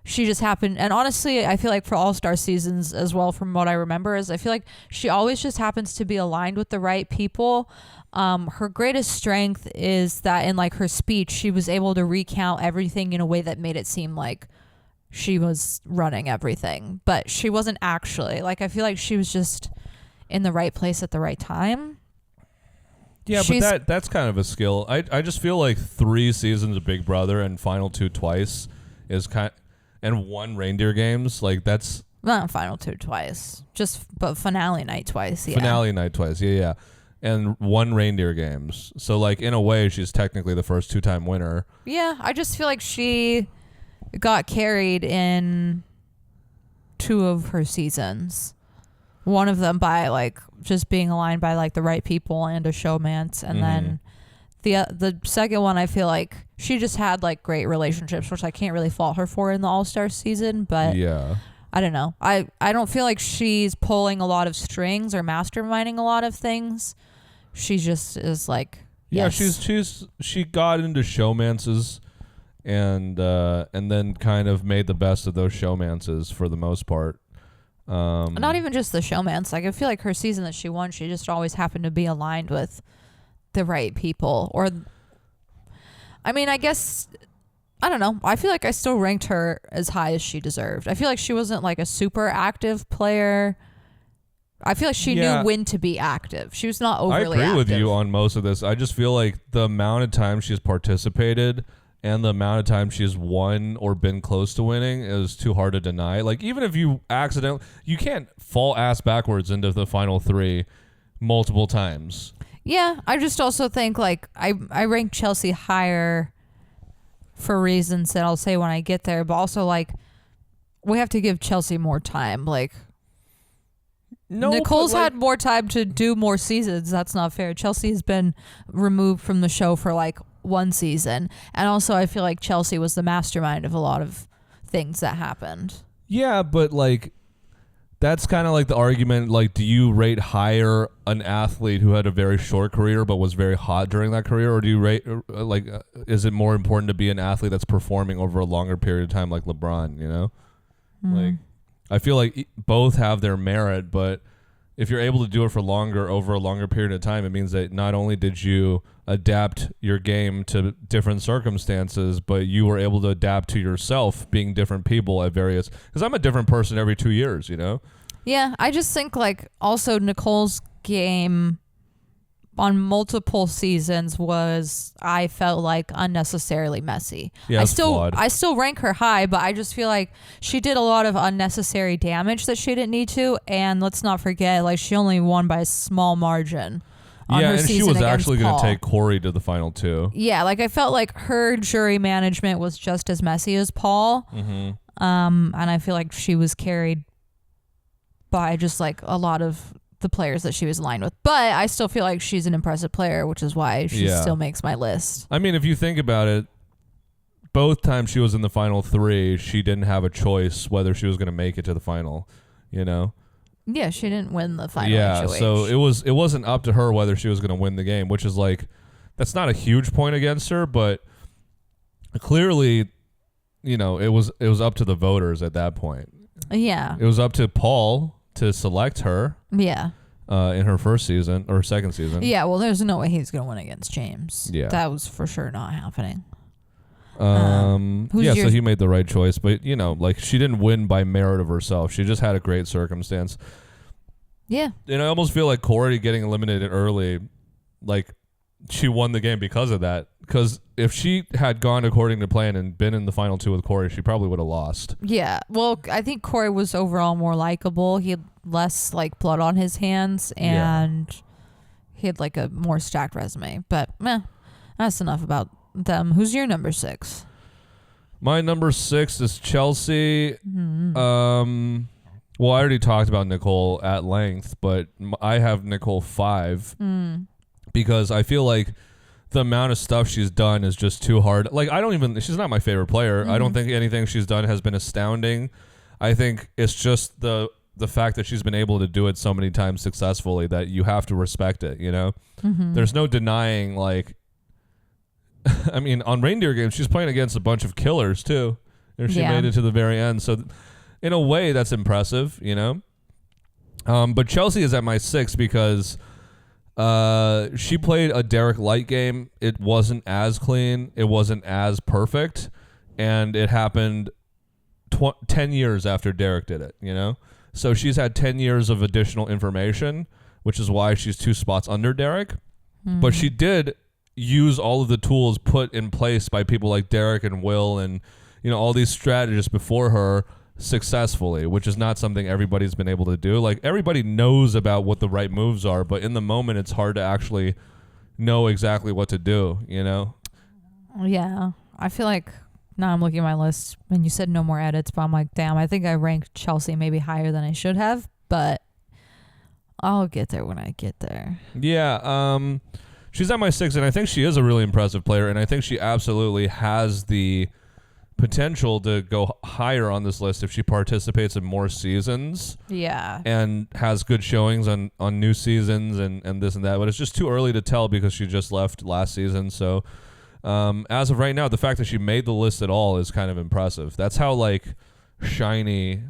she just happened, and honestly I feel like for all-star seasons as well, from what I remember, is I feel like she always just happens to be aligned with the right people. Her greatest strength is that in like her speech, she was able to recount everything in a way that made it seem like she was running everything, but she wasn't actually. Like, I feel like she was just in the right place at the right time. Yeah, but that's kind of a skill. I just feel like 3 seasons of Big Brother and final 2 twice is and 1 reindeer games, like that's not final 2 twice, but finale night twice. Yeah. Finale night twice. Yeah. And 1 reindeer games. So like in a way, she's technically the first 2-time winner. Yeah, I just feel like she got carried in 2 of her seasons. One of them by like just being aligned by like the right people and a showmance, and then the second one, I feel like she just had like great relationships, which I can't really fault her for in the All-Star season. But yeah, I don't know. I don't feel like she's pulling a lot of strings or masterminding a lot of things. She just is like, yeah, she got into showmances and then kind of made the best of those showmances for the most part. Not even just the showmance. Like, I feel like her season that she won, she just always happened to be aligned with the right people, or I mean, I guess, I don't know. I feel like I still ranked her as high as she deserved. I feel like she wasn't like a super active player. I feel like she knew when to be active. She was not overly active. I agree with you on most of this. I just feel like the amount of time she's participated and the amount of time she's won or been close to winning is too hard to deny. Like, even if you you can't fall ass backwards into the final 3 multiple times. Yeah, I just also think, like, I rank Chelsea higher for reasons that I'll say when I get there, but also, like, we have to give Chelsea more time. Like, no, Nicole's had more time to do more seasons. That's not fair. Chelsea has been removed from the show for, like, 1 season. And also, I feel like Chelsea was the mastermind of a lot of things that happened. Yeah, but, like, that's kind of like the argument, like, do you rate higher an athlete who had a very short career but was very hot during that career, or do you rate, like, is it more important to be an athlete that's performing over a longer period of time like LeBron, you know? Like, I feel like both have their merit, but if you're able to do it for longer, over a longer period of time, it means that not only did you adapt your game to different circumstances, but you were able to adapt to yourself being different people at various, because I'm a different person every 2 years, you know? Yeah, I just think, like, also Nicole's game on multiple seasons was, I felt like, unnecessarily messy. Yeah, I still rank her high, but I just feel like she did a lot of unnecessary damage that she didn't need to, and let's not forget, like, she only won by a small margin. Yeah, and she was actually going to take Corey to the final 2. Yeah, like, I felt like her jury management was just as messy as Paul. And I feel like she was carried by just, like, a lot of the players that she was aligned with. But I still feel like she's an impressive player, which is why she still makes my list. I mean, if you think about it, both times she was in the final 3, she didn't have a choice whether she was going to make it to the final, you know? Yeah, she didn't win the final. Yeah, HOH. so it wasn't up to her whether she was going to win the game, which is, like, that's not a huge point against her, but clearly, you know, it was up to the voters at that point. Yeah. It was up to Paul to select her. Yeah. In her first season or second season. Yeah, well, there's no way he's going to win against James. Yeah. That was for sure not happening. So he made the right choice, but, you know, like, she didn't win by merit of herself. She just had a great circumstance. Yeah. And I almost feel like Corey getting eliminated early, like, she won the game because of that. Because if she had gone according to plan and been in the final 2 with Corey, she probably would have lost. Yeah. Well, I think Corey was overall more likable. He had less, like, blood on his hands, and he had, like, a more stacked resume. But, that's enough about them. Who's your number 6? My number 6 is Chelsea. Well, I already talked about Nicole at length, but I have Nicole 5 because I feel like the amount of stuff she's done is just too hard. Like, she's not my favorite player. I don't think anything she's done has been astounding. I think it's just the fact that she's been able to do it so many times successfully that you have to respect it, you know? There's no denying, like, I mean, on reindeer games, she's playing against a bunch of killers, too. And she made it to the very end. So, in a way, that's impressive, you know? But Chelsea is at my 6 because she played a Derek Light game. It wasn't as clean. It wasn't as perfect. And it happened 10 years after Derek did it, you know? So she's had 10 years of additional information, which is why she's 2 spots under Derek. But she did use all of the tools put in place by people like Derek and Will and, you know, all these strategists before her successfully, which is not something everybody's been able to do. Like, everybody knows about what the right moves are, but in the moment it's hard to actually know exactly what to do, you know? Yeah. I feel like now I'm looking at my list and you said no more edits, but I'm like, damn, I think I ranked Chelsea maybe higher than I should have, but I'll get there when I get there. Yeah. She's at my 6, and I think she is a really impressive player, and I think she absolutely has the potential to go higher on this list if she participates in more seasons. Yeah. And has good showings on new seasons and this and that. But it's just too early to tell because she just left last season. So as of right now, the fact that she made the list at all is kind of impressive. That's how, like, shiny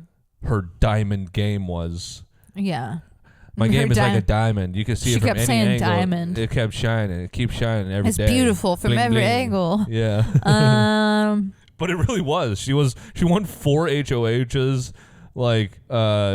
her diamond game was. Yeah. My game is like a diamond. You can see it from any angle. She kept saying diamond. It kept shining. It keeps shining every day. It's beautiful from every angle. Yeah. But it really was. She won 4 HOHs. Like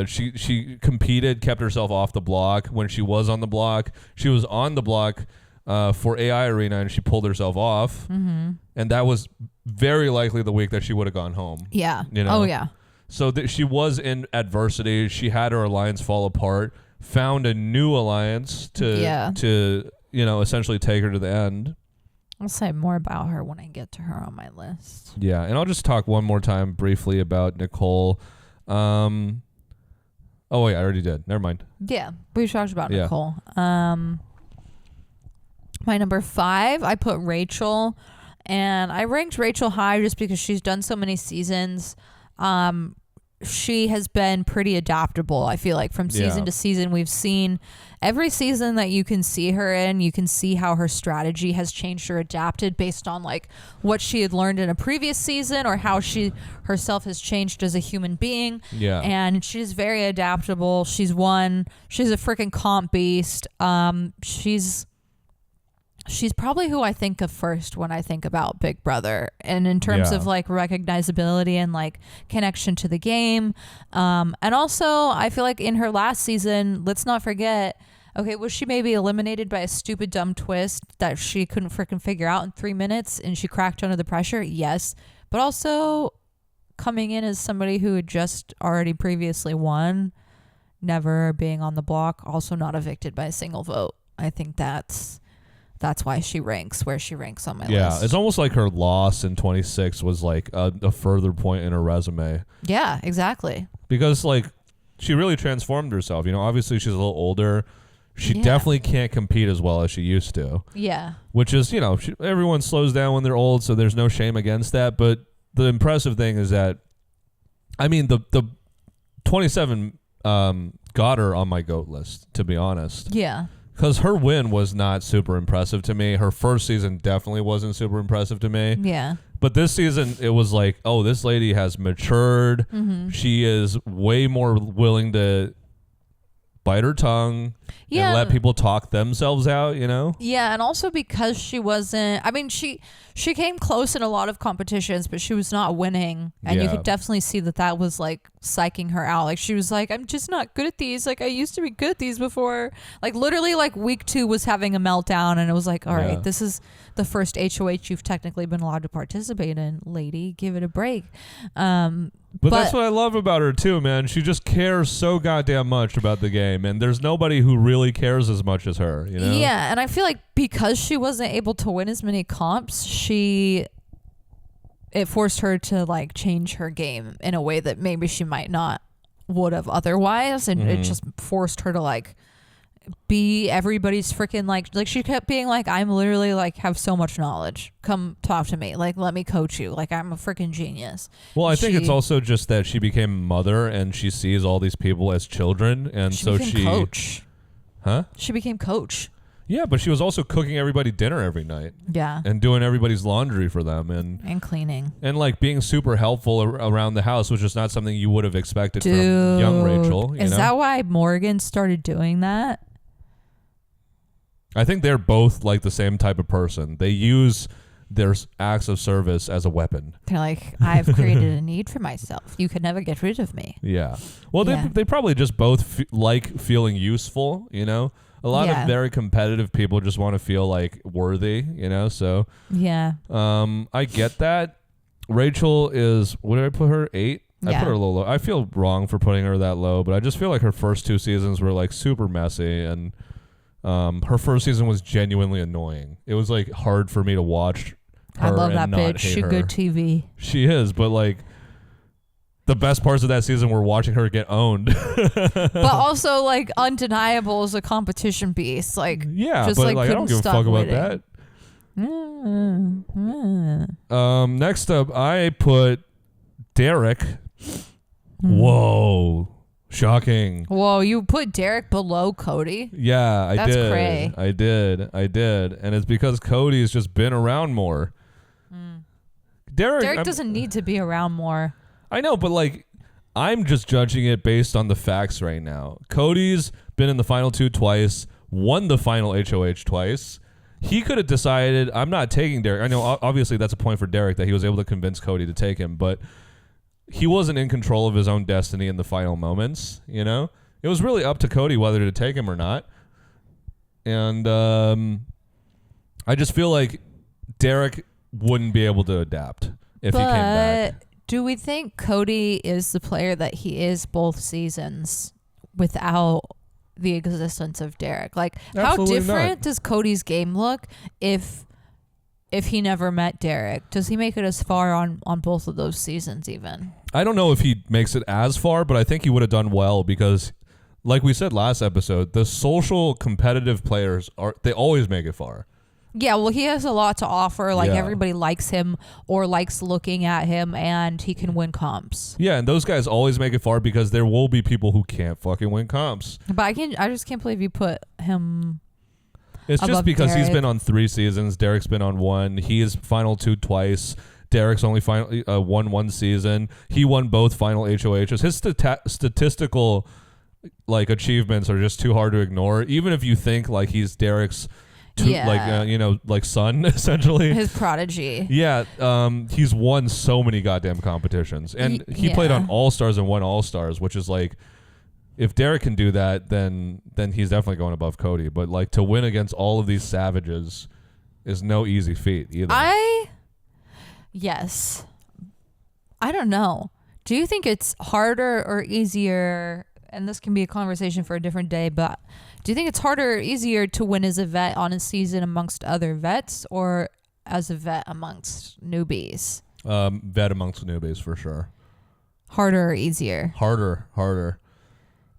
she competed, kept herself off the block when she was on the block. She was on the block for AI Arena, and she pulled herself off. Mm-hmm. And that was very likely the week that she would have gone home. Yeah. You know? Oh yeah. So she was in adversity. She had her alliance fall apart. Found a new alliance to essentially take her to the end. I'll say more about her when I get to her on my list. Yeah, and I'll just talk one more time briefly about Nicole. Oh wait, I already did. Never mind. Yeah, we talked about Nicole. My number 5, I put Rachel, and I ranked Rachel high just because she's done so many seasons. She has been pretty adaptable. I feel like from season to season, we've seen every season that you can see her in, you can see how her strategy has changed or adapted based on like what she had learned in a previous season or how she herself has changed as a human being. Yeah. And she's very adaptable. She's a freaking comp beast. She's probably who I think of first when I think about Big Brother, and in terms of like recognizability and like connection to the game. And also I feel like in her last season, let's not forget, okay, was she maybe eliminated by a stupid dumb twist that she couldn't freaking figure out in 3 minutes and she cracked under the pressure? Yes. But also coming in as somebody who had just already previously won, never being on the block, also not evicted by a single vote. I think that's why she ranks where she ranks on my list. Yeah, it's almost like her loss in 26 was like a further point in her resume. Yeah, exactly. Because like she really transformed herself. You know, obviously she's a little older. She definitely can't compete as well as she used to. Yeah. Which is, everyone slows down when they're old, so there's no shame against that. But the impressive thing is that, I mean, the 27 got her on my GOAT list, to be honest. Yeah. Because her win was not super impressive to me. Her first season definitely wasn't super impressive to me. Yeah. But this season, it was like, oh, this lady has matured. Mm-hmm. She is way more willing to bite her tongue and let people talk themselves out, Yeah, and also because she wasn't, I mean, she came close in a lot of competitions, but she was not winning. And you could definitely see that was like psyching her out. Like she was like, I'm just not good at these. Like I used to be good at these before. Like literally like week 2 was having a meltdown, and it was like, all right, this is the first HOH you've technically been allowed to participate in, lady. Give it a break. But that's what I love about her too, man. She just cares so goddamn much about the game, and there's nobody who really cares as much as her, Yeah, and I feel like because she wasn't able to win as many comps, it forced her to like change her game in a way that maybe she might not would have otherwise, and it just forced her to like be everybody's freaking like she kept being like, I'm literally like have so much knowledge, come talk to me, like let me coach you, like I'm a freaking genius. Well, I think it's also just that she became a mother and she sees all these people as children, and so she coach. She became coach. Yeah, but she was also cooking everybody dinner every night. Yeah. And doing everybody's laundry for them and cleaning. And like being super helpful around the house, which is not something you would have expected from young Rachel. Is that why Morgan started doing that? I think they're both like the same type of person. They use their acts of service as a weapon. They're like, I've created a need for myself. You could never get rid of me. Yeah. Well, they probably just both like feeling useful, A lot of very competitive people just want to feel like worthy, So yeah. I get that. Rachel is, what did I put her? 8? I put her a little low. I feel wrong for putting her that low, but I just feel like her first 2 seasons were like super messy, and her first season was genuinely annoying. It was like hard for me to watch her. I love that bitch. She's good TV. She is, but like the best parts of that season were watching her get owned. But also like undeniable as a competition beast. Like just but like I don't give a fuck about that. Next up, I put Derek. Whoa. Shocking. Whoa, you put Derek below Cody? Yeah, I did. That's cray. I did. And it's because Cody's just been around more. Derek doesn't need to be around more. I know, but like I'm just judging it based on the facts right now. Cody's been in the final 2 twice, won the final HOH twice. He could have decided, I'm not taking Derek. I know, obviously, that's a point for Derek that he was able to convince Cody to take him, but he wasn't in control of his own destiny in the final moments, you know? It was really up to Cody whether to take him or not. And I just feel like Derek wouldn't be able to adapt if he came back. Do we think Cody is the player that he is both seasons without the existence of Derek? Like, Absolutely how different not. does Cody's game look if he never met Derek? Does he make it as far on both of those seasons even? I don't know if he makes it as far, but I think he would have done well because, like we said last episode, the social competitive players, they always make it far. Yeah, well, he has a lot to offer. Like, Yeah. everybody likes him or likes looking at him, and he can win comps. Yeah, and those guys always make it far because there will be people who can't fucking win comps. But I just can't believe you put him. It's just above because he's Derek. been on 3 seasons. Derek's been on 1. He is final 2 twice. Derek's only won 1 season. He won both final HOHs. His statistical achievements are just too hard to ignore. Even if you think like he's Derek's son essentially. His prodigy. Yeah, he's won so many goddamn competitions, and he played on All-Stars and won All-Stars, which is like, if Derek can do that, then he's definitely going above Cody. But like, to win against all of these savages is no easy feat either. Yes. I don't know. Do you think it's harder or easier? And this can be a conversation for a different day, but do you think it's harder or easier to win as a vet on a season amongst other vets or as a vet amongst newbies? Vet amongst newbies for sure. Harder or easier? Harder.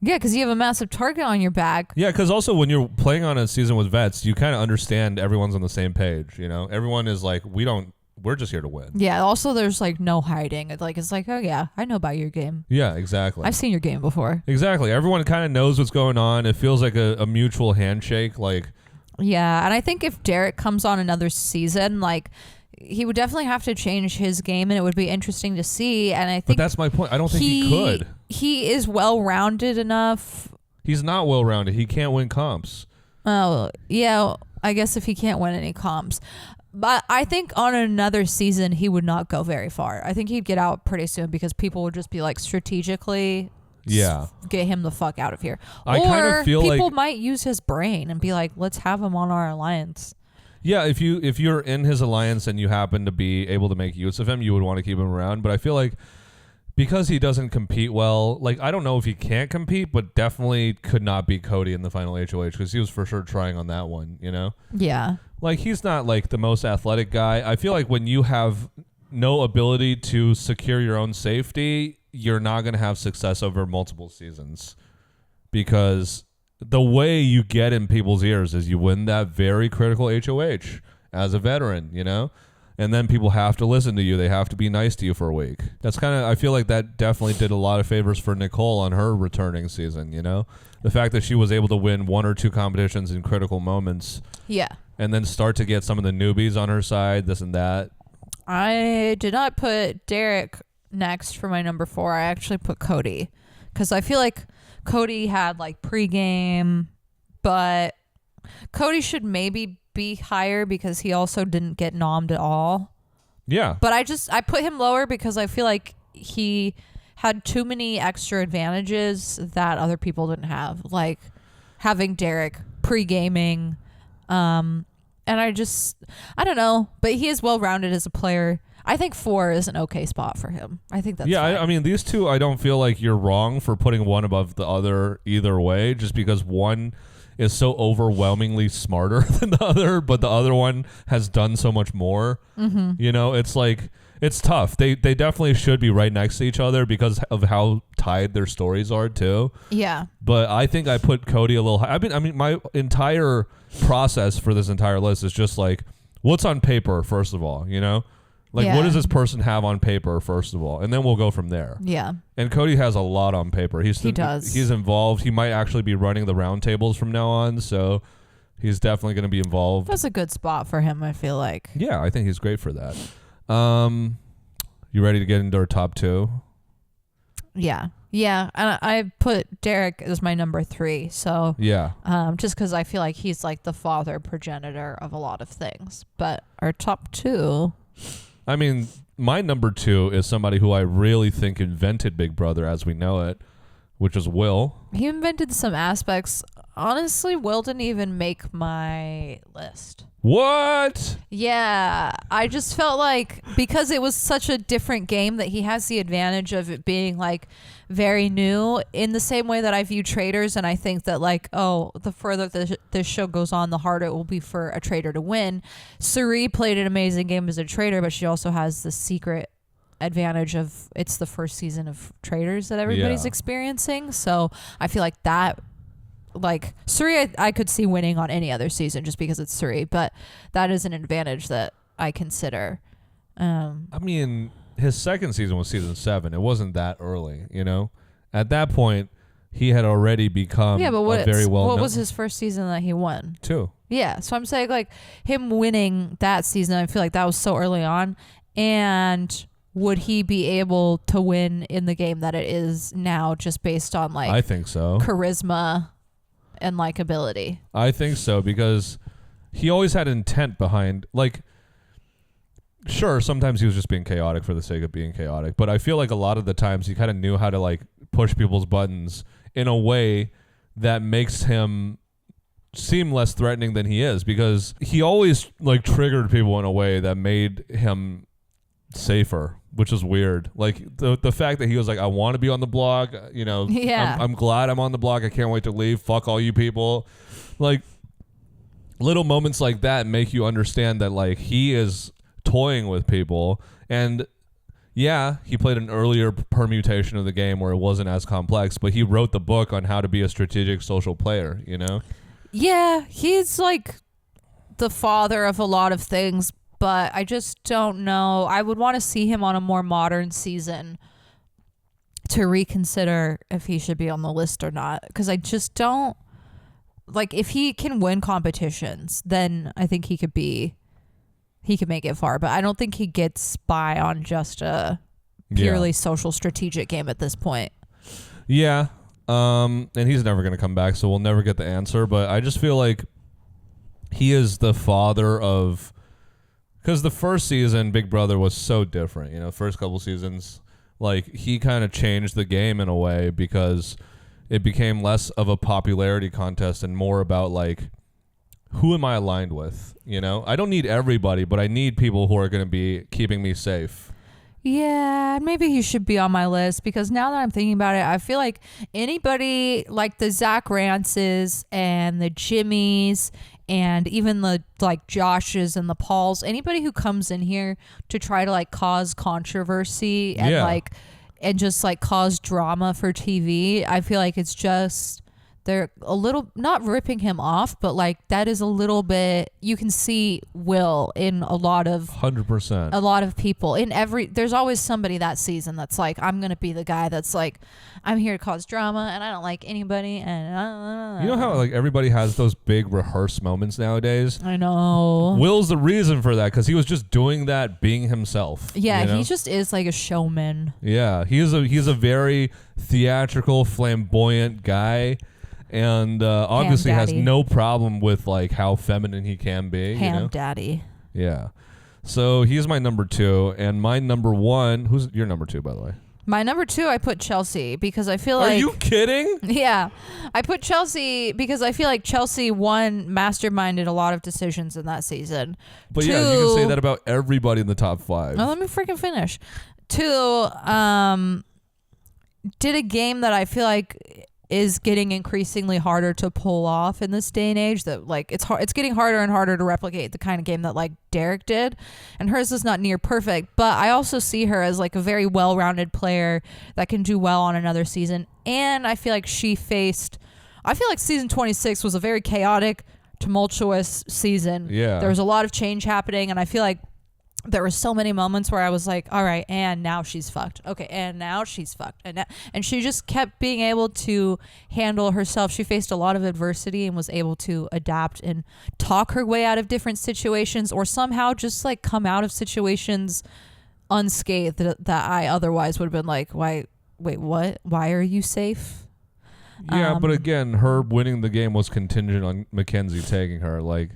Yeah, because you have a massive target on your back. Yeah, because also when you're playing on a season with vets, you kind of understand everyone's on the same page. You know, everyone is like, we're just here to win. Yeah. Also, there's like no hiding. It's like, oh yeah, I know about your game. Yeah, exactly. I've seen your game before. Exactly. Everyone kind of knows what's going on. It feels like a mutual handshake. Like, yeah, and I think if Derek comes on another season, like, he would definitely have to change his game, and it would be interesting to see. And I think, but that's my point. I don't think he could. He is well-rounded enough. He's not well-rounded. He can't win comps. Oh, yeah. I guess if he can't win any comps. But I think on another season, he would not go very far. I think he'd get out pretty soon because people would just be like, strategically, get him the fuck out of here. I kind of feel people like might use his brain and be like, let's have him on our alliance. Yeah, if you're in his alliance and you happen to be able to make use of him, you would want to keep him around. But I feel like because he doesn't compete well, like, I don't know if he can't compete, but definitely could not beat Cody in the final HOH because he was for sure trying on that one, you know? Yeah. Like, he's not like the most athletic guy. I feel like when you have no ability to secure your own safety, you're not going to have success over multiple seasons because the way you get in people's ears is you win that very critical HOH as a veteran, you know? And then people have to listen to you. They have to be nice to you for a week. That's kind of, I feel like that definitely did a lot of favors for Nicole on her returning season, you know? The fact that she was able to win 1 or 2 competitions in critical moments. Yeah. And then start to get some of the newbies on her side, this and that. I did not put Derek next for my number 4. I actually put Cody because I feel like Cody had like pregame, but Cody should maybe be higher because he also didn't get nommed at all. Yeah. But I put him lower because I feel like he had too many extra advantages that other people didn't have, like having Derek pre-gaming. And I don't know, but he is well-rounded as a player. I think 4 is an okay spot for him. I think that's fine. I mean, these two, I don't feel like you're wrong for putting one above the other either way, just because one is so overwhelmingly smarter than the other, but the other one has done so much more. Mm-hmm. You know, it's like, it's tough. They definitely should be right next to each other because of how tied their stories are too. Yeah. But I think I put Cody a little high. I mean, my entire process for this entire list is just like, what's on paper, first of all, you know? Like, what does this person have on paper, first of all? And then we'll go from there. Yeah. And Cody has a lot on paper. He does. He's involved. He might actually be running the roundtables from now on, so he's definitely going to be involved. That's a good spot for him, I feel like. Yeah, I think he's great for that. You ready to get into our top 2? Yeah. Yeah. And I put Derek as my number 3. So yeah, just because I feel like he's like the father progenitor of a lot of things. But our top 2. I mean, my number 2 is somebody who I really think invented Big Brother as we know it, which is Will. He invented some aspects. Honestly, Will didn't even make my list. What? Yeah, I just felt like because it was such a different game that he has the advantage of it being like very new in the same way that I view traders. And I think that like, oh, the further this show goes on, the harder it will be for a trader to win. Suri played an amazing game as a trader, but she also has the secret advantage of it's the first season of traders that everybody's experiencing. So I feel like that, like Suri, I could see winning on any other season just because it's Suri, but that is an advantage that I consider. I mean, his second season was season 7. It wasn't that early, you know. At that point, he had already become very well. What was his first season that he won? 2. Yeah, so I'm saying like him winning that season, I feel like that was so early on, and would he be able to win in the game that it is now just based on like I think so. Charisma and likability? I think so because he always had intent behind, like, sure, sometimes he was just being chaotic for the sake of being chaotic, but I feel like a lot of the times he kind of knew how to like push people's buttons in a way that makes him seem less threatening than he is, because he always like triggered people in a way that made him safer, which is weird. Like the fact that he was like, I want to be on the blog, you know. Yeah. I'm glad I'm on the blog. I can't wait to leave. Fuck all you people. Like little moments like that make you understand that like he is toying with people. And yeah, he played an earlier permutation of the game where it wasn't as complex, but he wrote the book on how to be a strategic social player, you know? Yeah, he's like the father of a lot of things, but I just don't know. I would want to see him on a more modern season to reconsider if he should be on the list or not. Because I just don't, like, if he can win competitions, then I think he could make it far. But I don't think he gets by on just a purely social strategic game at this point. Yeah. And he's never going to come back, so we'll never get the answer. But I just feel like he is the father of... Because the first season, Big Brother was so different. You know, first couple seasons, like, he kind of changed the game in a way because it became less of a popularity contest and more about, like, who am I aligned with? You know? I don't need everybody, but I need people who are going to be keeping me safe. Yeah, maybe he should be on my list because now that I'm thinking about it, I feel like anybody like the Zach Rances and the Jimmys and even the like Joshes and the Pauls, anybody who comes in here to try to like cause controversy and and just like cause drama for TV, I feel like it's just they're a little not ripping him off, but like that is a little bit, you can see Will in a lot of 100%. A lot of people in there's always somebody that season that's like, I'm gonna be the guy that's like, I'm here to cause drama and I don't like anybody, and you know how like everybody has those big rehearsed moments nowadays? I know. Will's the reason for that because he was just doing that, being himself. Yeah, you know? He just is like a showman. Yeah, he's a very theatrical, flamboyant guy. And obviously has no problem with like how feminine he can be. Ham daddy. Yeah. So he's my number 2. And my number 1, who's your number 2, by the way? My number 2, I put Chelsea because I feel like... Are you kidding? Yeah. I put Chelsea because I feel like Chelsea, one, masterminded a lot of decisions in that season. But 2, yeah, you can say that about everybody in the top 5. Oh, let me freaking finish. 2, did a game that I feel like is getting increasingly harder to pull off in this day and age, that like it's getting harder and harder to replicate the kind of game that like Derek did, and hers is not near perfect, but I also see her as like a very well-rounded player that can do well on another season. And I feel like season 26 was a very chaotic, tumultuous season. Yeah, there was a lot of change happening, and I feel like there were so many moments where I was like, all right, and now she's fucked. Okay, and now she's fucked. And she just kept being able to handle herself. She faced a lot of adversity and was able to adapt and talk her way out of different situations, or somehow just like come out of situations unscathed that I otherwise would have been like, why wait, what? Why are you safe? Yeah, but again, her winning the game was contingent on Mackenzie taking her. Like,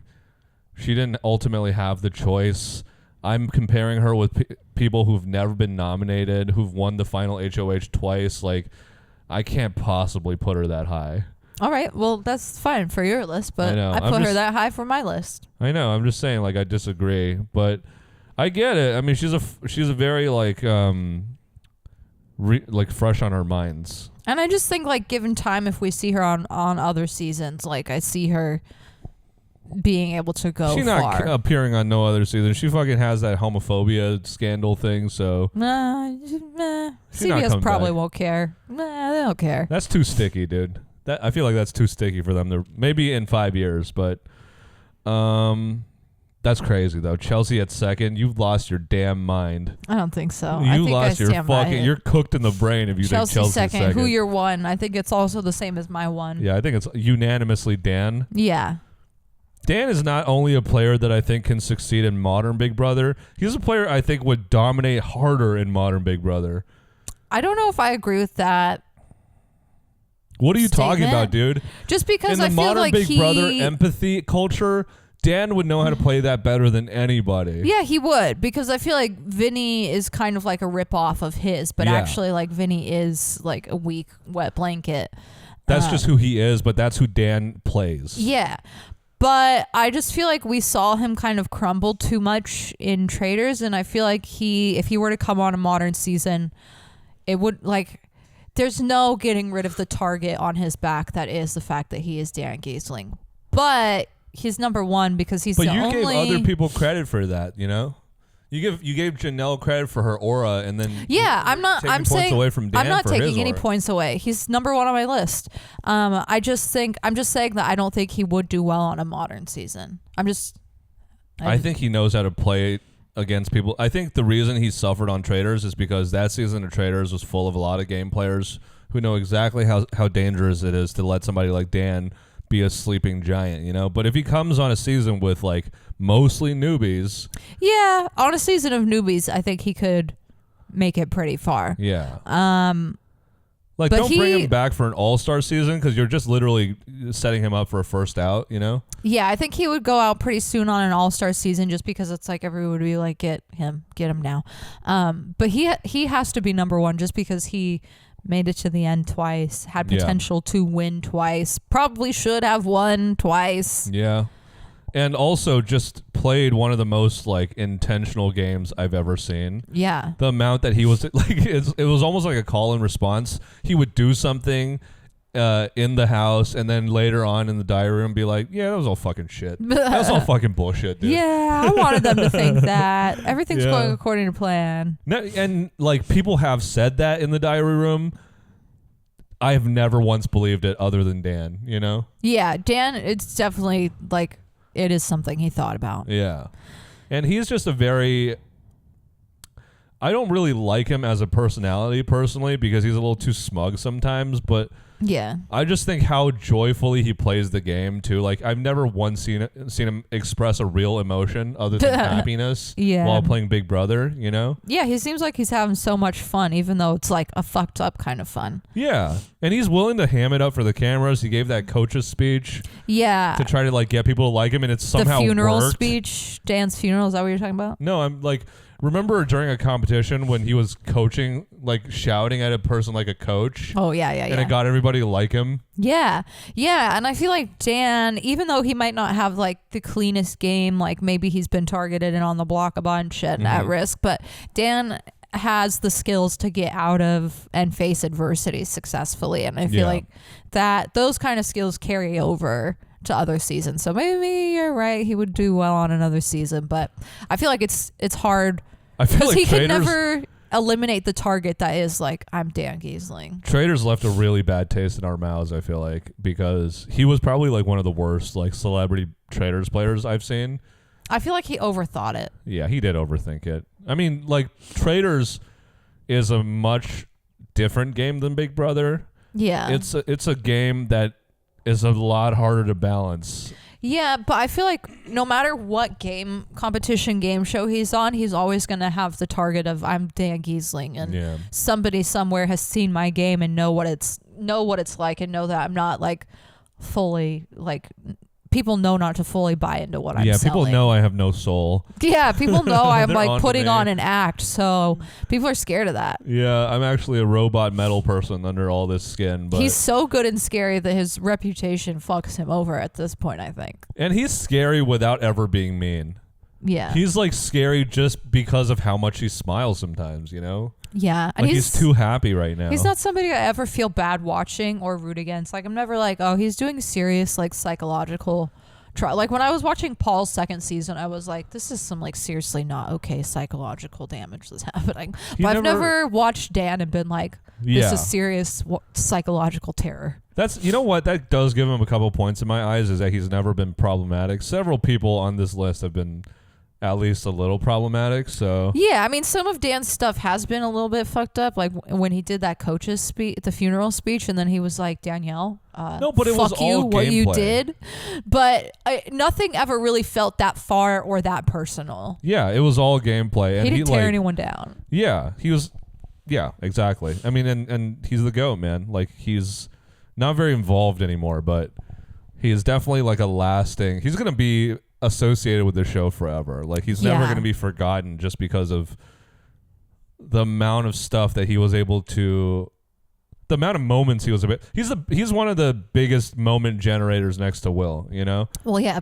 she didn't ultimately have the choice. I'm comparing her with people who've never been nominated, who've won the final HOH twice. Like, I can't possibly put her that high. All right, well, that's fine for your list, but I put her that high for my list. I know. I'm just saying, like, I disagree, but I get it. I mean, she's a very like fresh on our minds. And I just think, like, given time, if we see her on other seasons, like, I see her being able to go She's far. not appearing on no other season. She fucking has that homophobia scandal thing, so CBS probably won't care. They don't care. That's too sticky, dude. I feel like that's too sticky for them to maybe in 5 years, but that's crazy though. Chelsea at second. You've lost your damn mind. I don't think so. You're cooked in the brain if you think Chelsea's second. Who your one? I think it's also the same as my one. Yeah, I think it's unanimously Dan. Yeah. Dan is not only a player that I think can succeed in modern Big Brother. He's a player I think would dominate harder in modern Big Brother. I don't know if I agree with that. What are you talking about, dude? Just because I feel like in the modern Big Brother empathy culture, Dan would know how to play that better than anybody. Yeah, he would, because I feel like Vinny is kind of like a ripoff of his, but actually, like, Vinny is like a weak, wet blanket. That's just who he is, but that's who Dan plays. Yeah. But I just feel like we saw him kind of crumble too much in Traitors, and I feel like if he were to come on a modern season, it would, like, there's no getting rid of the target on his back that is the fact that he is Dan Giesling. But he's number one because he's the only... But you gave other people credit for that, you know? You gave Janelle credit for her aura, and then I'm not taking any aura. points away. He's number one on my list. I'm just saying that I don't think he would do well on a modern season. I think he knows how to play against people. I think the reason he suffered on Traitors is because that season of Traitors was full of a lot of game players who know exactly how dangerous it is to let somebody like Dan be a sleeping giant, you know? But if he comes on a season with, like, mostly newbies... Yeah, on a season of newbies, I think he could make it pretty far. Yeah. Like, don't bring him back for an all-star season, because you're just literally setting him up for a first out, you know? Yeah, I think he would go out pretty soon on an all-star season, just because it's like everyone would be like, get him now. But he has to be number one just because he made it to the end twice, had potential to win twice, probably should have won twice. Yeah. And also just played one of the most, like, intentional games I've ever seen. Yeah. The amount that he was, like, it was almost like a call and response. He would do something in the house, and then later on in the diary room be like, yeah, that was all fucking shit. That was all fucking bullshit, dude. Yeah, I wanted them to think that. Everything's going according to plan. No, and, like, people have said that in the diary room. I have never once believed it other than Dan, you know? Yeah, Dan, it's definitely, like... It is something he thought about. Yeah. And he's just a very... I don't really like him as a personality personally because he's a little too smug sometimes, but yeah, I just think how joyfully he plays the game too. Like, I've never once seen him express a real emotion other than happiness while playing Big Brother, you know? Yeah, he seems like he's having so much fun, even though it's like a fucked up kind of fun. Yeah. And he's willing to ham it up for the cameras. He gave that coach's speech. Yeah. To try to, like, get people to like him, and it's somehow the funeral worked. Speech, Dan's funeral, is that what you're talking about? No, I'm like... Remember during a competition when he was coaching, like, shouting at a person like a coach? Oh, yeah. And it got everybody to like him? Yeah. Yeah. And I feel like Dan, even though he might not have, like, the cleanest game, like, maybe he's been targeted and on the block a bunch and at risk, but Dan has the skills to get out of and face adversity successfully. And I feel like that those kind of skills carry over to other seasons. So maybe you're right. He would do well on another season, but I feel like it's hard because he could never eliminate the target that is like, I'm Dan Giesling. Traitors left a really bad taste in our mouths, I feel like, because he was probably like one of the worst like celebrity Traitors players I've seen. I feel like he overthought it. Yeah, he did overthink it. I mean, like, Traitors is a much different game than Big Brother. Yeah. It's a game that is a lot harder to balance. Yeah, but I feel like no matter what game show he's on, he's always going to have the target of I'm Dan Giesling, and somebody somewhere has seen my game and know what it's like, and know that I'm not like fully like. People know not to fully buy into what I'm selling. Yeah, people know I have no soul. Yeah, people know I'm like putting on an act, so people are scared of that. Yeah, I'm actually a robot metal person under all this skin. But he's so good and scary that his reputation fucks him over at this point, I think. And he's scary without ever being mean. Yeah. He's like scary just because of how much he smiles sometimes, you know? Yeah. And he's too happy right now. He's not somebody I ever feel bad watching or root against. Like, I'm never like, oh, he's doing serious, like, psychological like, when I was watching Paul's second season, I was like, this is some, like, seriously not okay psychological damage that's happening. But I've never watched Dan and been like, this is serious psychological terror. You know what? That does give him a couple points in my eyes, is that he's never been problematic. Several people on this list have been at least a little problematic, so yeah, I mean, some of Dan's stuff has been a little bit fucked up, like when he did that coach's speech, the funeral speech, and then he was like, Danielle, no, but it was all what gameplay. You did, but nothing ever really felt that far or that personal. Yeah, it was all gameplay, and he didn't tear anyone down. Yeah, he was. Yeah, exactly. I mean, and he's the GOAT, man. Like, he's not very involved anymore, but he is definitely like a lasting. He's gonna be associated with the show forever. Like, he's never going to be forgotten just because of the amount of stuff that he was able to, the amount of moments he was able. He's one of the biggest moment generators next to Will, you know? Well, yeah,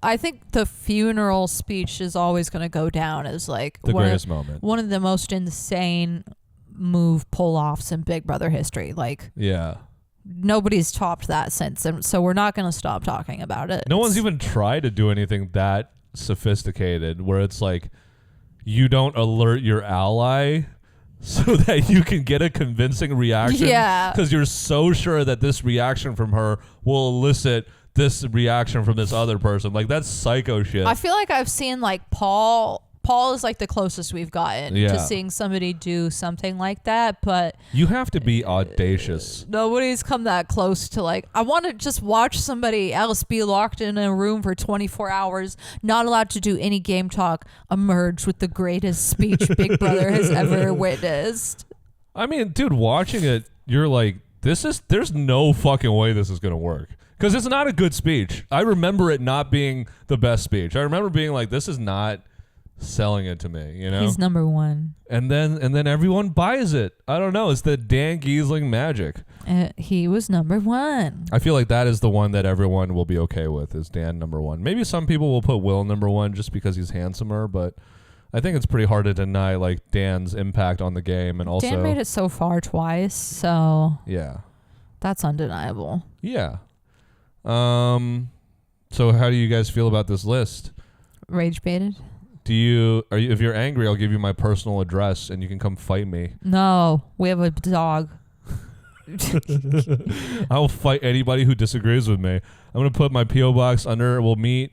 I think the funeral speech is always going to go down as like the greatest moment. One of the most insane pull-offs in Big Brother history. Like, yeah. Nobody's topped that since, and so we're not going to stop talking about it. No one's even tried to do anything that sophisticated where it's like you don't alert your ally so that you can get a convincing reaction. Yeah. Because you're so sure that this reaction from her will elicit this reaction from this other person. Like, that's psycho shit. I feel like I've seen like Paul is like the closest we've gotten to seeing somebody do something like that, but you have to be audacious. Nobody's come that close to like, I want to just watch somebody else be locked in a room for 24 hours, not allowed to do any game talk, emerge with the greatest speech Big Brother has ever witnessed. I mean, dude, watching it, you're like, there's no fucking way this is going to work. Because it's not a good speech. I remember it not being the best speech. I remember being like, this is not selling it to me, you know? He's number one. And then everyone buys it. I don't know. It's the Dan Giesling magic. He was number one. I feel like that is the one that everyone will be okay with, is Dan number one. Maybe some people will put Will number one just because he's handsomer, but I think it's pretty hard to deny like Dan's impact on the game. And also, Dan made it so far twice, so yeah, that's undeniable. Yeah. So how do you guys feel about this list? Rage baited. If you're angry, I'll give you my personal address and you can come fight me. No, we have a dog. I'll fight anybody who disagrees with me. I'm going to put my P.O. box under. We'll meet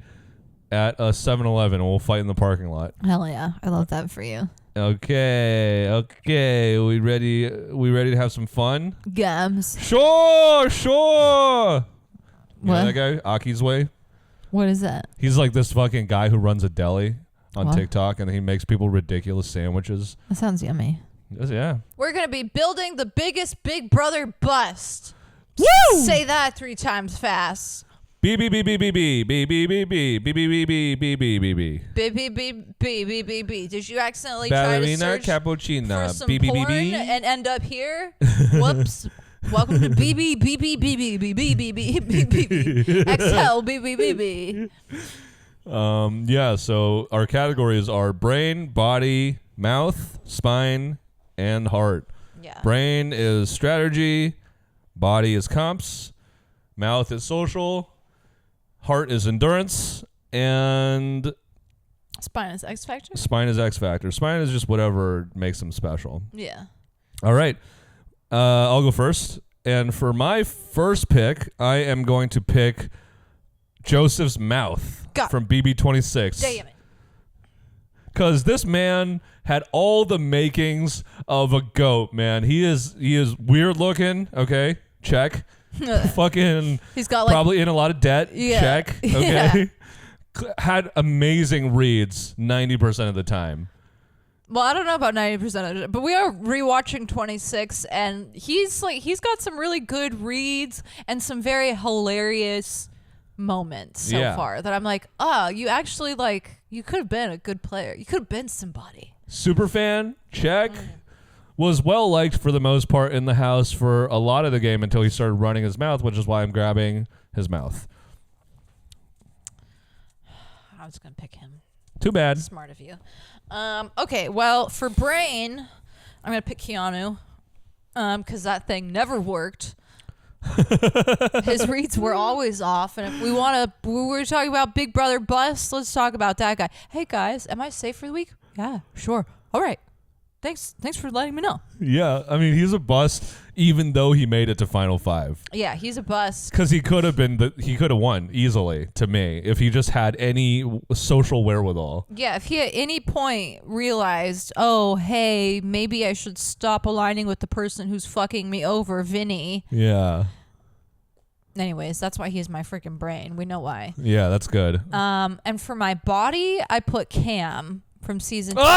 at a 7-Eleven and we'll fight in the parking lot. Hell yeah. I love that for you. Okay. We ready to have some fun? Gums. Sure. You What? know that guy, Aki's Way? What is that? He's like this fucking guy who runs a deli on TikTok, and he makes people ridiculous sandwiches. That sounds yummy. Yeah. We're going to be building the biggest Big Brother bust. Woo! Say that 3 times fast. B B B B B B B B B B B B B B B B B B. B B B B B B B. Did you accidentally try to search cappuccino for some porn and end up here? Whoops. Welcome to B B B B B B B B B B B B. Exhale B B B B. Yeah, so our categories are brain, body, mouth, spine, and heart. Yeah. Brain is strategy, body is comps, mouth is social, heart is endurance, and spine is X Factor? Spine is X Factor. Spine is just whatever makes them special. Yeah. All right. I'll go first. And for my first pick, I am going to pick Joseph's mouth from BB26. Damn it. Because this man had all the makings of a goat, man. He is weird looking, okay? Check. Fucking he's got like probably in a lot of debt. Yeah. Check. Okay. Had amazing reads 90% of the time. Well, I don't know about 90% of it, but we are rewatching 26, and he's got some really good reads and some very hilarious moments so far that I'm like, oh, you actually you could have been a good player. You could have been somebody. Superfan, check. Was well liked for the most part in the house for a lot of the game until he started running his mouth, which is why I'm grabbing his mouth. I was going to pick him. Too bad. Smart of you. Okay, well, for brain, I'm going to pick Keanu because that thing never worked. His reads were always off. And if we were talking about Big Brother bust, let's talk about that guy. Hey, guys, am I safe for the week? Yeah, sure. All right. Thanks for letting me know. Yeah, I mean, he's a bust even though he made it to Final 5. Yeah, he's a bust. Because he could have won easily to me if he just had any social wherewithal. Yeah, if he at any point realized, oh, hey, maybe I should stop aligning with the person who's fucking me over, Vinny. Yeah. Anyways, that's why he's my freaking brain. We know why. Yeah, that's good. And for my body, I put Cam from season 26.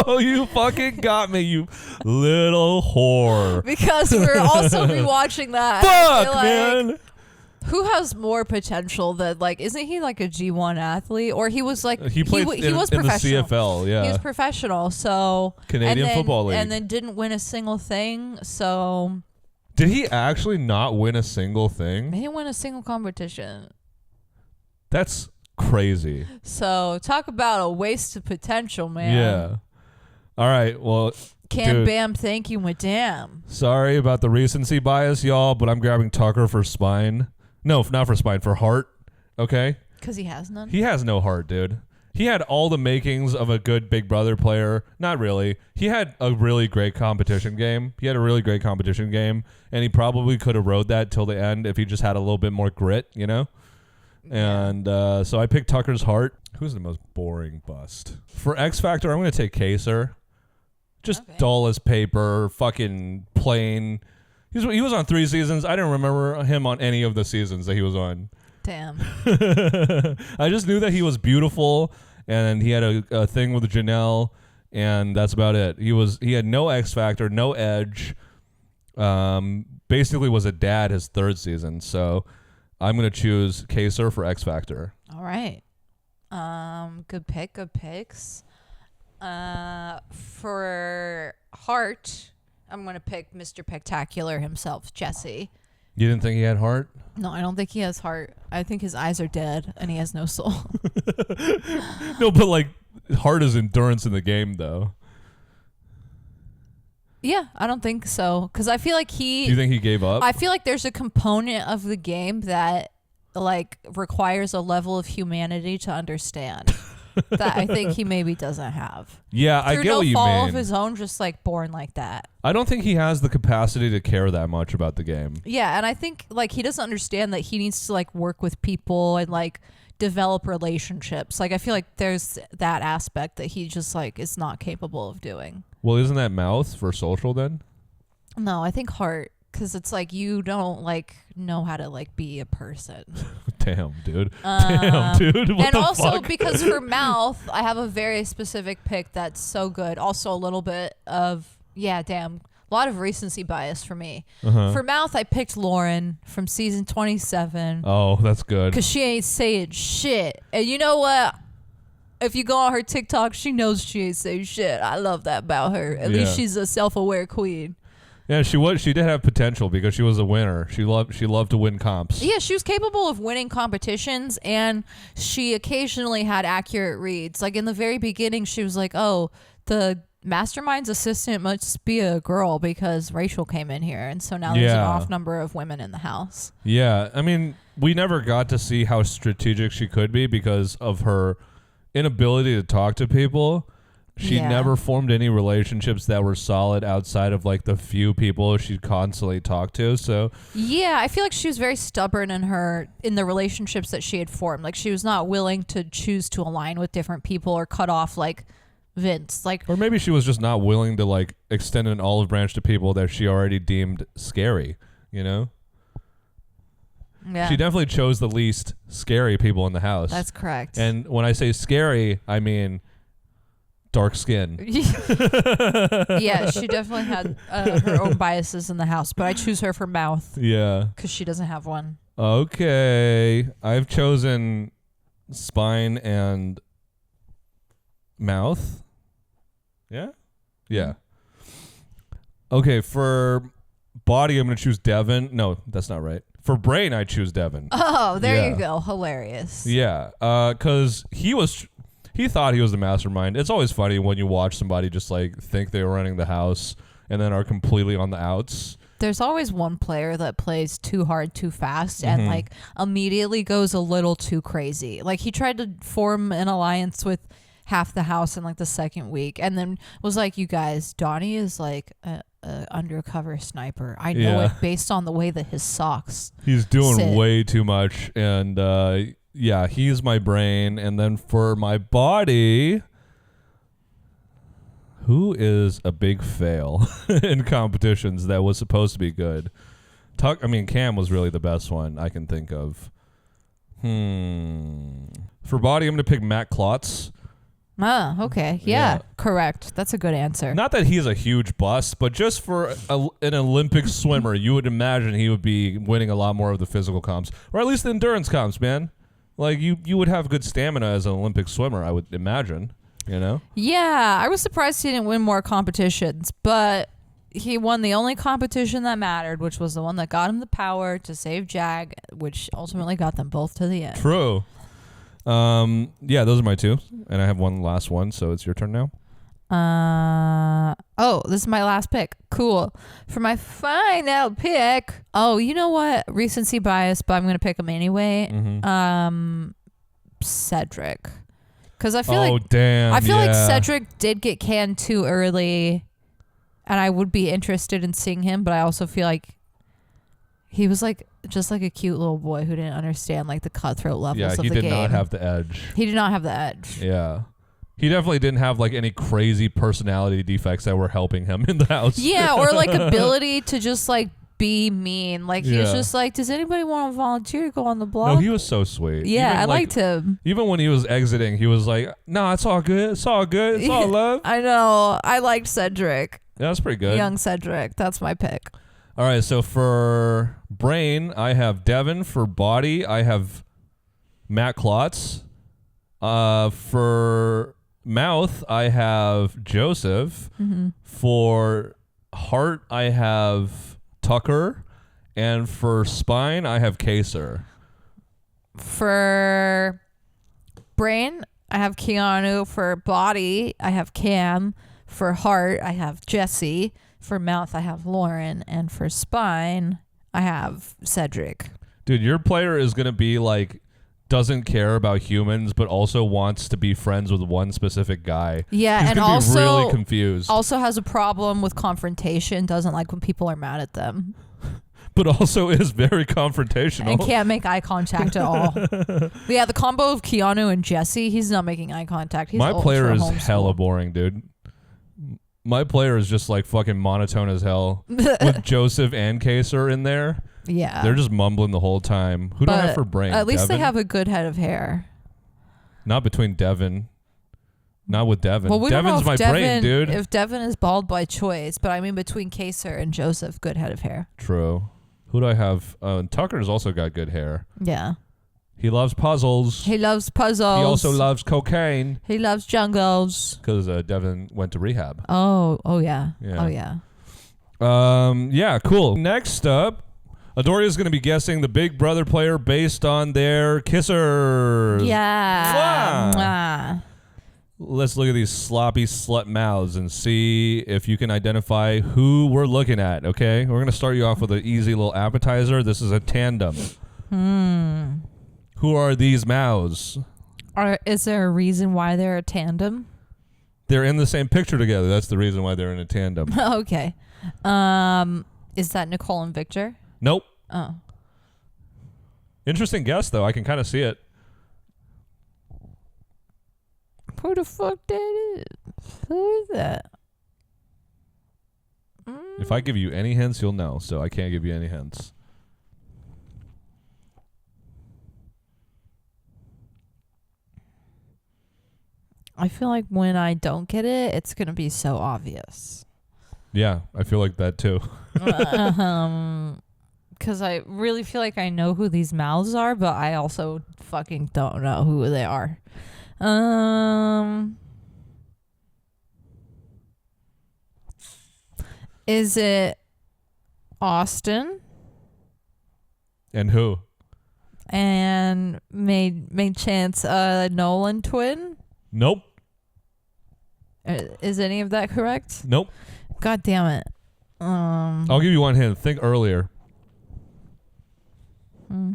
Oh, you fucking got me, you little whore. Because we're also rewatching that. Fuck, man. Who has more potential than isn't he like a G1 athlete? Or he was like he was professional. In the CFL, yeah. He was professional, so Canadian Football League. And then didn't win a single thing, so did he actually not win a single thing? He didn't win a single competition. That's crazy. So talk about a waste of potential, man. Yeah. All right. Well, Bam, thank you, madam. Sorry about the recency bias, y'all, but I'm grabbing Tucker for spine. No, not for spine, for heart. Okay? Because he has none? He has no heart, dude. He had all the makings of a good Big Brother player. Not really. He had a really great competition game. And he probably could have rode that till the end if he just had a little bit more grit, you know? And so I picked Tucker's heart. Who's the most boring bust? For X Factor, I'm going to take Kaser. Just dull as paper, fucking plain. He was on 3 seasons. I didn't remember him on any of the seasons that he was on. Damn. I just knew that he was beautiful, and he had a thing with Janelle, and that's about it. He had no X Factor, no edge. Basically was a dad his 3rd season, so I'm going to choose Kaser for X Factor. All right. Good picks. For heart, I'm going to pick Mr. Spectacular himself, Jesse. You didn't think he had heart? No, I don't think he has heart. I think his eyes are dead and he has no soul. No, but heart is endurance in the game, though. Yeah, I don't think so. Because I feel like Do you think he gave up? I feel like there's a component of the game that requires a level of humanity to understand that I think he maybe doesn't have. Yeah, I get what you mean. Through no fault of his own, just born like that. I don't think he has the capacity to care that much about the game. Yeah, and I think he doesn't understand that he needs to work with people and develop relationships. I feel like there's that aspect that he just is not capable of doing. Well, isn't that mouth for social then? No, I think heart, because it's you don't know how to be a person. Damn, dude. Damn, dude. What and the also fuck? Because for mouth, I have a very specific pick that's so good. Also a little bit of a lot of recency bias for me. For mouth, I picked Lauren from season 27. Oh, that's good. Because she ain't saying shit. And you know what? If you go on her TikTok, she knows she ain't saying shit. I love that about her. At least she's a self-aware queen. Yeah, she did have potential because she was a winner. She loved to win comps. Yeah, she was capable of winning competitions, and she occasionally had accurate reads. In the very beginning, she was like, oh, the mastermind's assistant must be a girl because Rachel came in here, and so now there's an off number of women in the house. Yeah, I mean, we never got to see how strategic she could be because of her inability to talk to people. She never formed any relationships that were solid outside of the few people she constantly talked to. So yeah, I feel like she was very stubborn in the relationships that she had formed. She was not willing to choose to align with different people or cut off Vince. Or maybe she was just not willing to extend an olive branch to people that she already deemed scary. you know? Yeah. She definitely chose the least scary people in the house. That's correct. And when I say scary, I mean dark skin. Yeah, she definitely had her own biases in the house, but I choose her for mouth. Yeah. Because she doesn't have one. Okay. I've chosen spine and mouth. Yeah? Yeah. Okay, for body, I'm going to choose Devin. No, that's not right. For brain, I choose Devin. Oh, there you go. Hilarious. Yeah, because he thought he was the mastermind. It's always funny when you watch somebody just like think they're running the house and then are completely on the outs. There's always one player that plays too hard too fast and like immediately goes a little too crazy. Like he tried to form an alliance with half the house in like the second week and then was like, you guys, Donnie is like a undercover sniper. I know it based on the way that his socks He's doing sit. way too much. And yeah, he's my brain. And then for my body, who is a big fail in competitions that was supposed to be good? Cam was really the best one I can think of. For body, I'm going to pick Matt Klotz. Ah, okay. Yeah, correct. That's a good answer. Not that he's a huge bust, but just for an Olympic swimmer, you would imagine he would be winning a lot more of the physical comps, or at least the endurance comps, man. Like, you would have good stamina as an Olympic swimmer, I would imagine, you know? Yeah, I was surprised he didn't win more competitions, but he won the only competition that mattered, which was the one that got him the power to save Jag, which ultimately got them both to the end. True. Yeah, those are my two, and I have one last one, so it's your turn now. This is my last pick. Cool. For my final pick, you know what? Recency bias, but I'm gonna pick him anyway. Cedric, because I feel like Cedric did get canned too early, and I would be interested in seeing him, but I also feel like he was like just like a cute little boy who didn't understand like the cutthroat levels of the game. Yeah, he did not have the edge. He did not have the edge. Yeah. He definitely didn't have like any crazy personality defects that were helping him in the house. Yeah, or like ability to just like be mean. Like he was just like, does anybody want to volunteer to go on the block? No, he was so sweet. Yeah, I liked him. Even when he was exiting, he was like, no, it's all good. It's all good. It's all love. I know. I liked Cedric. Yeah, that's pretty good. Young Cedric. That's my pick. All right, so for brain, I have Devin. For body, I have Matt Klotz. For mouth, I have Joseph. For heart, I have Tucker. And for spine, I have Kaser. For brain, I have Keanu. For body, I have Cam. For heart, I have Jesse. For mouth, I have Lauren. And for spine, I have Cedric. Dude, your player is going to be like, doesn't care about humans, but also wants to be friends with one specific guy. Yeah, He's and gonna also be really confused. Also has a problem with confrontation, doesn't like when people are mad at them. But also is very confrontational. And can't make eye contact at all. Yeah, the combo of Keanu and Jesse, he's not making eye contact. He's My player is homeschool. hella boring, dude. My player is just like fucking monotone as hell. With Joseph and Kaser in there. Yeah. They're just mumbling the whole time. Who do I have for brain? At least Devin? they have a good head of hair. Not between Devin. Not with Devin. Well, we Devin's don't know my if brain, dude. If Devin is bald by choice, but I mean between Kaser and Joseph, good head of hair. True. Who do I have? Tucker's also got good hair. Yeah. He loves puzzles. He loves puzzles. He also loves cocaine. He loves jungles. Because Devin went to rehab. Oh yeah. Yeah. Oh yeah. Yeah, cool. Next up, Adouria is going to be guessing the Big Brother player based on their kissers. Yeah. Mwah. Let's look at these sloppy slut mouths and see if you can identify who we're looking at, okay? We're going to start you off with an easy little appetizer. This is a tandem. Who are these mouths? Is there a reason why they're a tandem? They're in the same picture together. That's the reason why they're in a tandem. Okay. Is that Nicole and Victor? Nope. Oh. Interesting guess, though. I can kind of see it. Who the fuck that is? Who is that? If If I give you any hints, you'll know. So I can't give you any hints. I feel like when I don't get it, it's going to be so obvious. Yeah, I feel like that too. Because I really feel like I know who these mouths are, but I also fucking don't know who they are. Is it Austin? And who? And made chance Nolan twin? Nope. Is any of that correct? Nope. God damn it. I'll give you one hint. Think earlier. I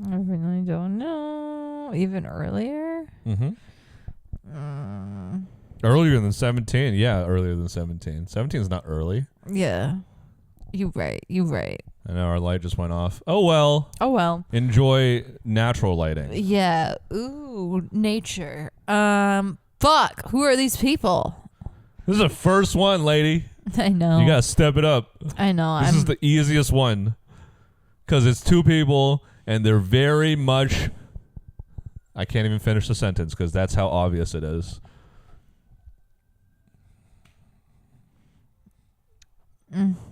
really don't know. Even earlier? Earlier than 17. Yeah, earlier than 17. 17 is not early. Yeah. You right. I know our light just went off. Oh, well. Enjoy natural lighting. Yeah. Ooh, nature. Fuck. Who are these people? This is the first one, lady. I know. You got to step it up. I know. This is the easiest one. Because it's two people, and they're very much... I can't even finish the sentence, because that's how obvious it is.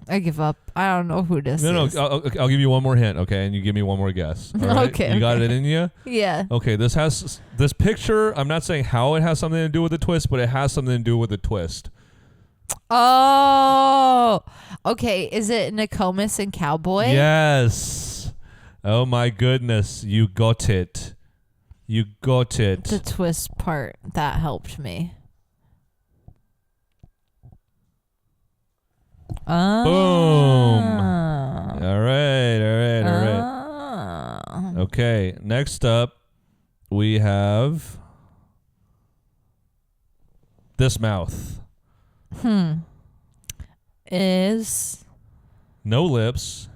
I give up. I don't know who this No, is. I'll give you one more hint, okay? And you give me one more guess. All right? Okay. You got it in you? Yeah. Okay, this picture, I'm not saying how it has something to do with the twist, but it has something to do with the twist. Oh. Okay. Is it Nokomis and Cowboy? Yes. Oh my goodness. You got it. The twist part. That helped me. Boom. All right. Okay, next up, we have this mouth. Is no lips.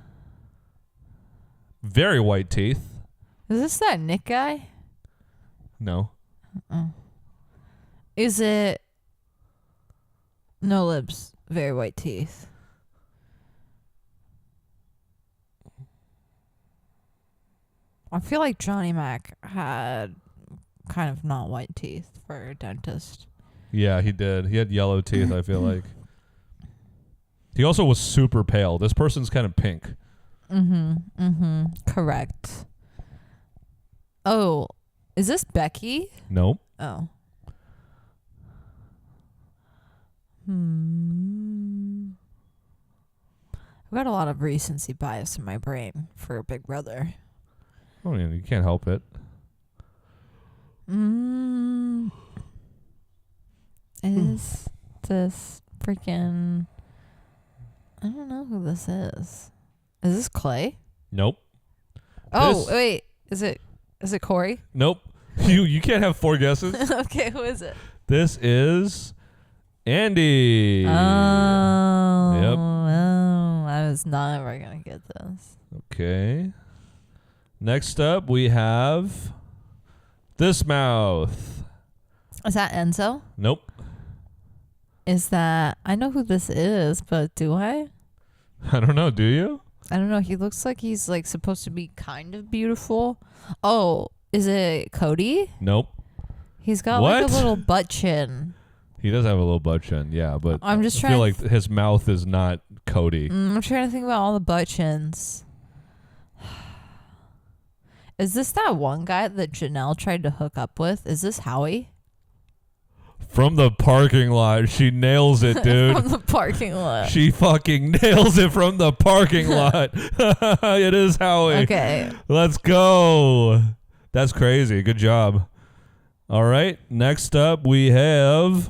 Very white teeth. Is this that Nick guy? No. Is it no lips, very white teeth? I feel like Johnny Mac had kind of not white teeth for a dentist. Yeah, he did. He had yellow teeth, I feel like. He also was super pale. This person's kind of pink. Correct. Oh, is this Becky? Nope. Oh. I've got a lot of recency bias in my brain for Big Brother. Oh, yeah, you can't help it. Is this freaking... I don't know who this is. Is this Clay? Nope. Oh, wait. Is it Corey? Nope. You can't have four guesses. Okay, who is it? This is Andy. Oh. Yep. Oh, I was not ever going to get this. Okay. Next up, we have this mouth. Is that Enzo? Nope. Is that... I know who this is, but do I? I don't know. Do you? I don't know. He looks like he's like supposed to be kind of beautiful. Oh, is it Cody? Nope. He's got like a little butt chin. He does have a little butt chin, yeah, but I'm just I feel like his mouth is not Cody. I'm trying to think about all the butt chins. Is this that one guy that Janelle tried to hook up with? Is this Howie? From the parking lot. She nails it, dude. From the parking lot. She fucking nails it from the parking lot. It is Howie. Okay. Let's go. That's crazy. Good job. All right. Next up, we have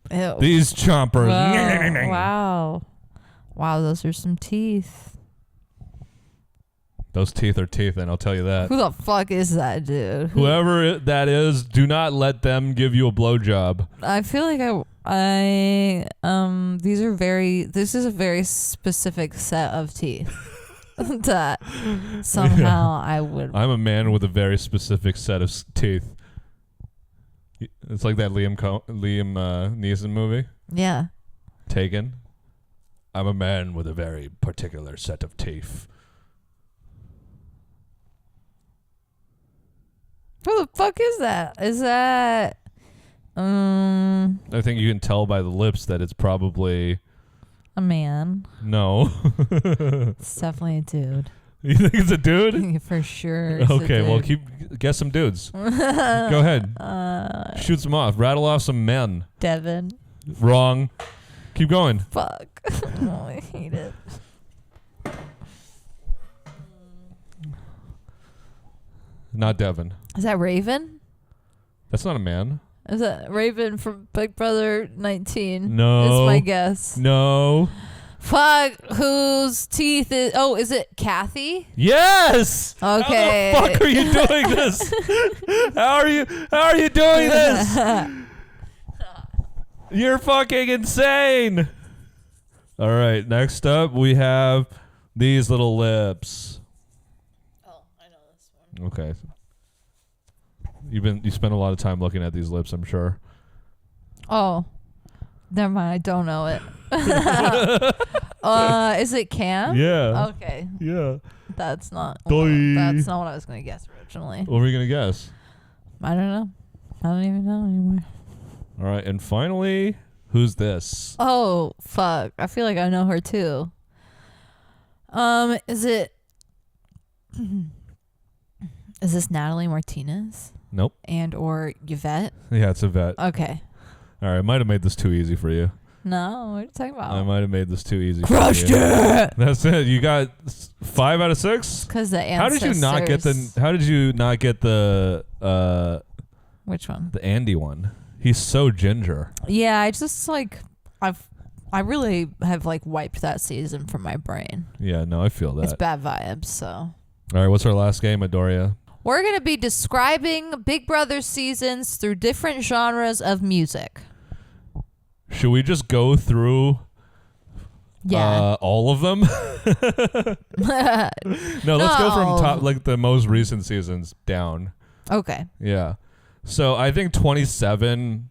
these chompers. Wow. Wow, those are some teeth. Those teeth are teeth, and I'll tell you that. Who the fuck is that dude? Whoever that is, do not let them give you a blowjob. I feel like this is a very specific set of teeth that somehow I would. I'm a man with a very specific set of teeth. It's like that Liam Neeson movie. Yeah. Taken. I'm a man with a very particular set of teeth. Who the fuck is that? Is that... I think you can tell by the lips that it's probably... a man. No. It's definitely a dude. You think it's a dude? For sure. Okay, well, guess some dudes. Go ahead. Shoot some off. Rattle off some men. Devin. Wrong. Keep going. Fuck. Oh, I hate it. Not Devin. Is that Raven? That's not a man. Is that Raven from Big Brother 19? No. That's my guess. No. Fuck. Whose teeth is... Oh, is it Kathy? Yes. Okay. How the fuck are you doing this? How are you doing this? You're fucking insane. All right. Next up, we have these little lips. Oh, I know this one. Okay. You spent a lot of time looking at these lips, I'm sure. Oh. Never mind. I don't know it. Is it Cam? Yeah. Okay. Yeah. That's not Doi. that's not what I was going to guess originally. What were you going to guess? I don't know. I don't even know anymore. All right. And finally, who's this? Oh, fuck. I feel like I know her too. Is it... Is this Natalie Martinez? Nope. And or Yvette? Yeah, it's a vet. Okay. All right. I might have made this too easy for you. No, what are you talking about? I might have made this too easy. Crushed for you. it! That's it. You got 5 out of 6? Because the How ancestors... did you not get the Which one? the Andy one? He's so ginger. Yeah, I just like... I really have like wiped that season from my brain. Yeah, no, I feel that. It's bad vibes, so... All right, what's our last game, Adoria? We're going to be describing Big Brother seasons through different genres of music. Should we just go through all of them? No, let's go from top, like the most recent seasons down. Okay. Yeah. So I think 27,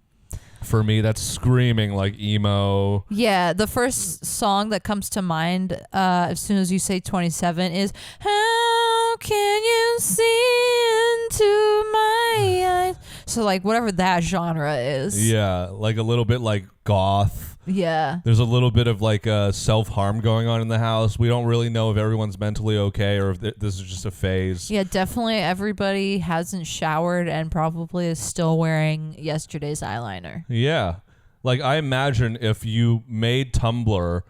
for me, that's screaming like emo. Yeah, the first song that comes to mind as soon as you say 27 is How Can You See Into My Eyes? So like whatever that genre is. Yeah, like a little bit like goth. Yeah. There's a little bit of like self-harm going on in the house. We don't really know if everyone's mentally okay or if this is just a phase. Yeah, definitely everybody hasn't showered and probably is still wearing yesterday's eyeliner. Yeah. Like I imagine if you made Tumblr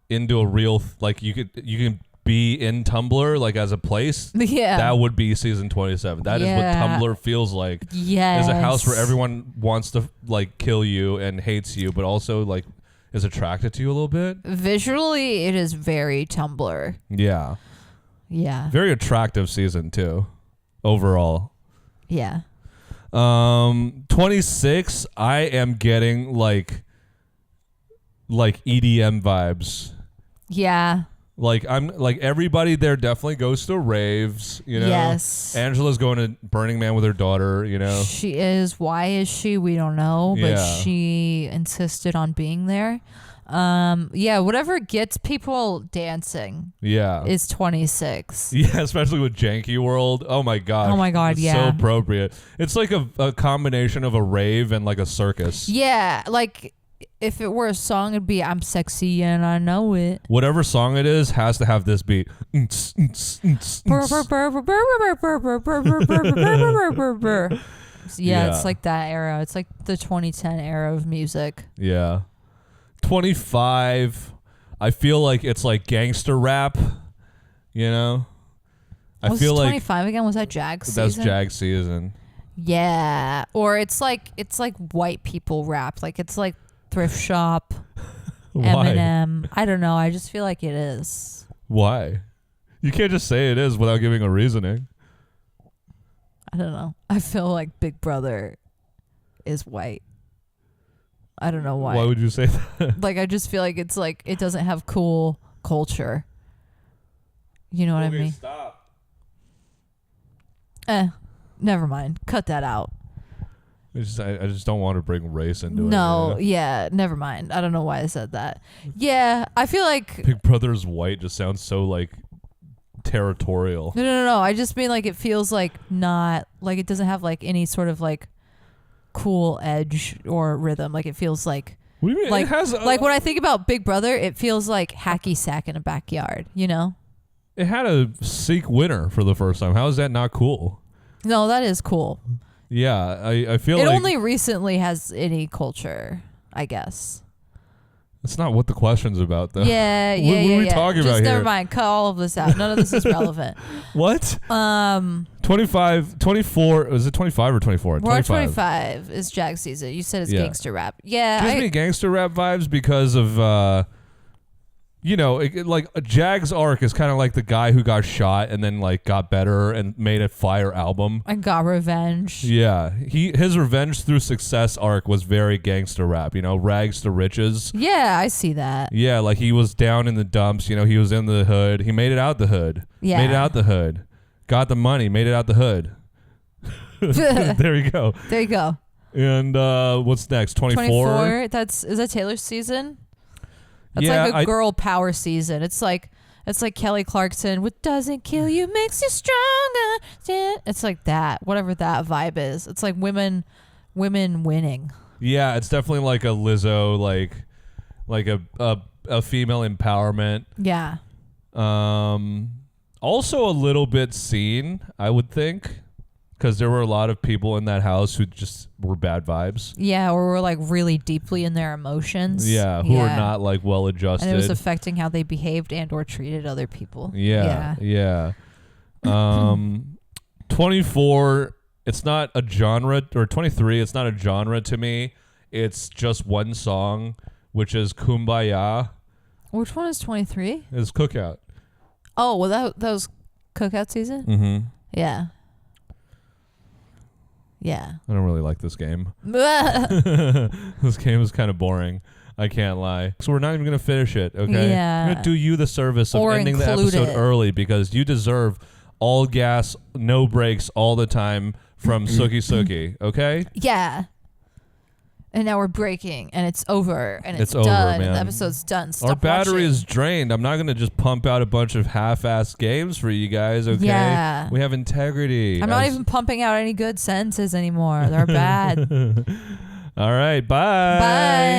into a real like you can be in Tumblr like as a place. Yeah. That would be season 27. That is what Tumblr feels like. Yes. Is a house where everyone wants to like kill you and hates you, but also like is attracted to you a little bit. Visually, it is very Tumblr. Yeah. Yeah. Very attractive season too. Overall. Yeah. 26, I am getting like EDM vibes. Yeah. Like I'm like everybody there definitely goes to raves, you know. Yes. Angela's going to Burning Man with her daughter, you know. She is. Why is she? We don't know, but Yeah. she insisted on being there. Yeah, whatever gets people dancing Yeah. is 26. Yeah, especially with Janky World. Oh my god. Oh my God, It's yeah. so appropriate. It's like a combination of a rave and like a circus. Yeah, like if it were a song, it'd be I'm sexy and I know it. Whatever song it is has to have this beat. Yeah, Yeah. it's like that era. It's like the 2010 era of music. Yeah. 25, I feel like it's like gangster rap, you know? I Was feel like 25 again? Was that Jag season? that's Jag season. Yeah, or it's like white people rap. Like it's like Thrift Shop, Why? Eminem. I don't know. I just feel like it is. Why? You can't just say it is without giving a reasoning. I don't know. I feel like Big Brother is white. I don't know why. Why would you say that? Like I just feel like it's like it doesn't have cool culture. You know what I mean? Stop. Never mind. Cut that out. I just don't want to bring race into it. No, yeah, never mind. I don't know why I said that. Yeah, I feel like Big Brother's white just sounds so like territorial. No. I just mean like it feels like not like it doesn't have like any sort of like cool edge or rhythm. Like it feels like What do you mean? like It has like when I think about Big Brother, it feels like hacky sack in a backyard. You know? It had a Sikh winner for the first time. How is that not cool? No, that is cool. Yeah, I feel it like only recently has any culture, I guess. that's not what the question's about, though. Yeah. What are we talking about here? Never mind. Cut all of this out. None of this is relevant. What? 25, 24. Was it 25 or 24? We're 25 is Jag season. You said it's gangster rap. Yeah. Gives me gangster rap vibes because of, like Jag's arc is kind of like the guy who got shot and then like got better and made a fire album. And got revenge. Yeah. His revenge through success arc was very gangster rap, rags to riches. Yeah, I see that. Yeah, like he was down in the dumps, he was in the hood. He made it out the hood. Yeah. Made it out the hood. Got the money, made it out the hood. There you go. There you go. And what's next? 24? 24. Is that Taylor's season? That's like a girl power season. It's like Kelly Clarkson. What doesn't kill you makes you stronger. It's like that. Whatever that vibe is. It's like women winning. Yeah, it's definitely like a Lizzo, like a female empowerment. Yeah. Also a little bit seen, I would think, because there were a lot of people in that house who just were bad vibes. Yeah, or were like really deeply in their emotions. Yeah, who are not like well adjusted. And it was affecting how they behaved and or treated other people. Yeah. 24, it's not a genre, or 23, it's not a genre to me. It's just one song, which is Kumbaya. Which one is 23? It's Cookout. Oh, well, that was Cookout season? Mm-hmm. Yeah. Yeah. I don't really like this game. This game is kind of boring. I can't lie. So we're not even going to finish it, okay? Yeah. I'm going to do you the service of ending the episode early because you deserve all gas, no breaks all the time from Sooki Sooki, okay? Yeah. And now we're breaking, and it's over, and it's over, done, man. and the episode's done. Stop Our battery watching. is drained. I'm not going to just pump out a bunch of half-assed games for you guys, okay? Yeah. We have integrity. I'm not even pumping out any good sentences anymore. They're bad. All right, bye. Bye.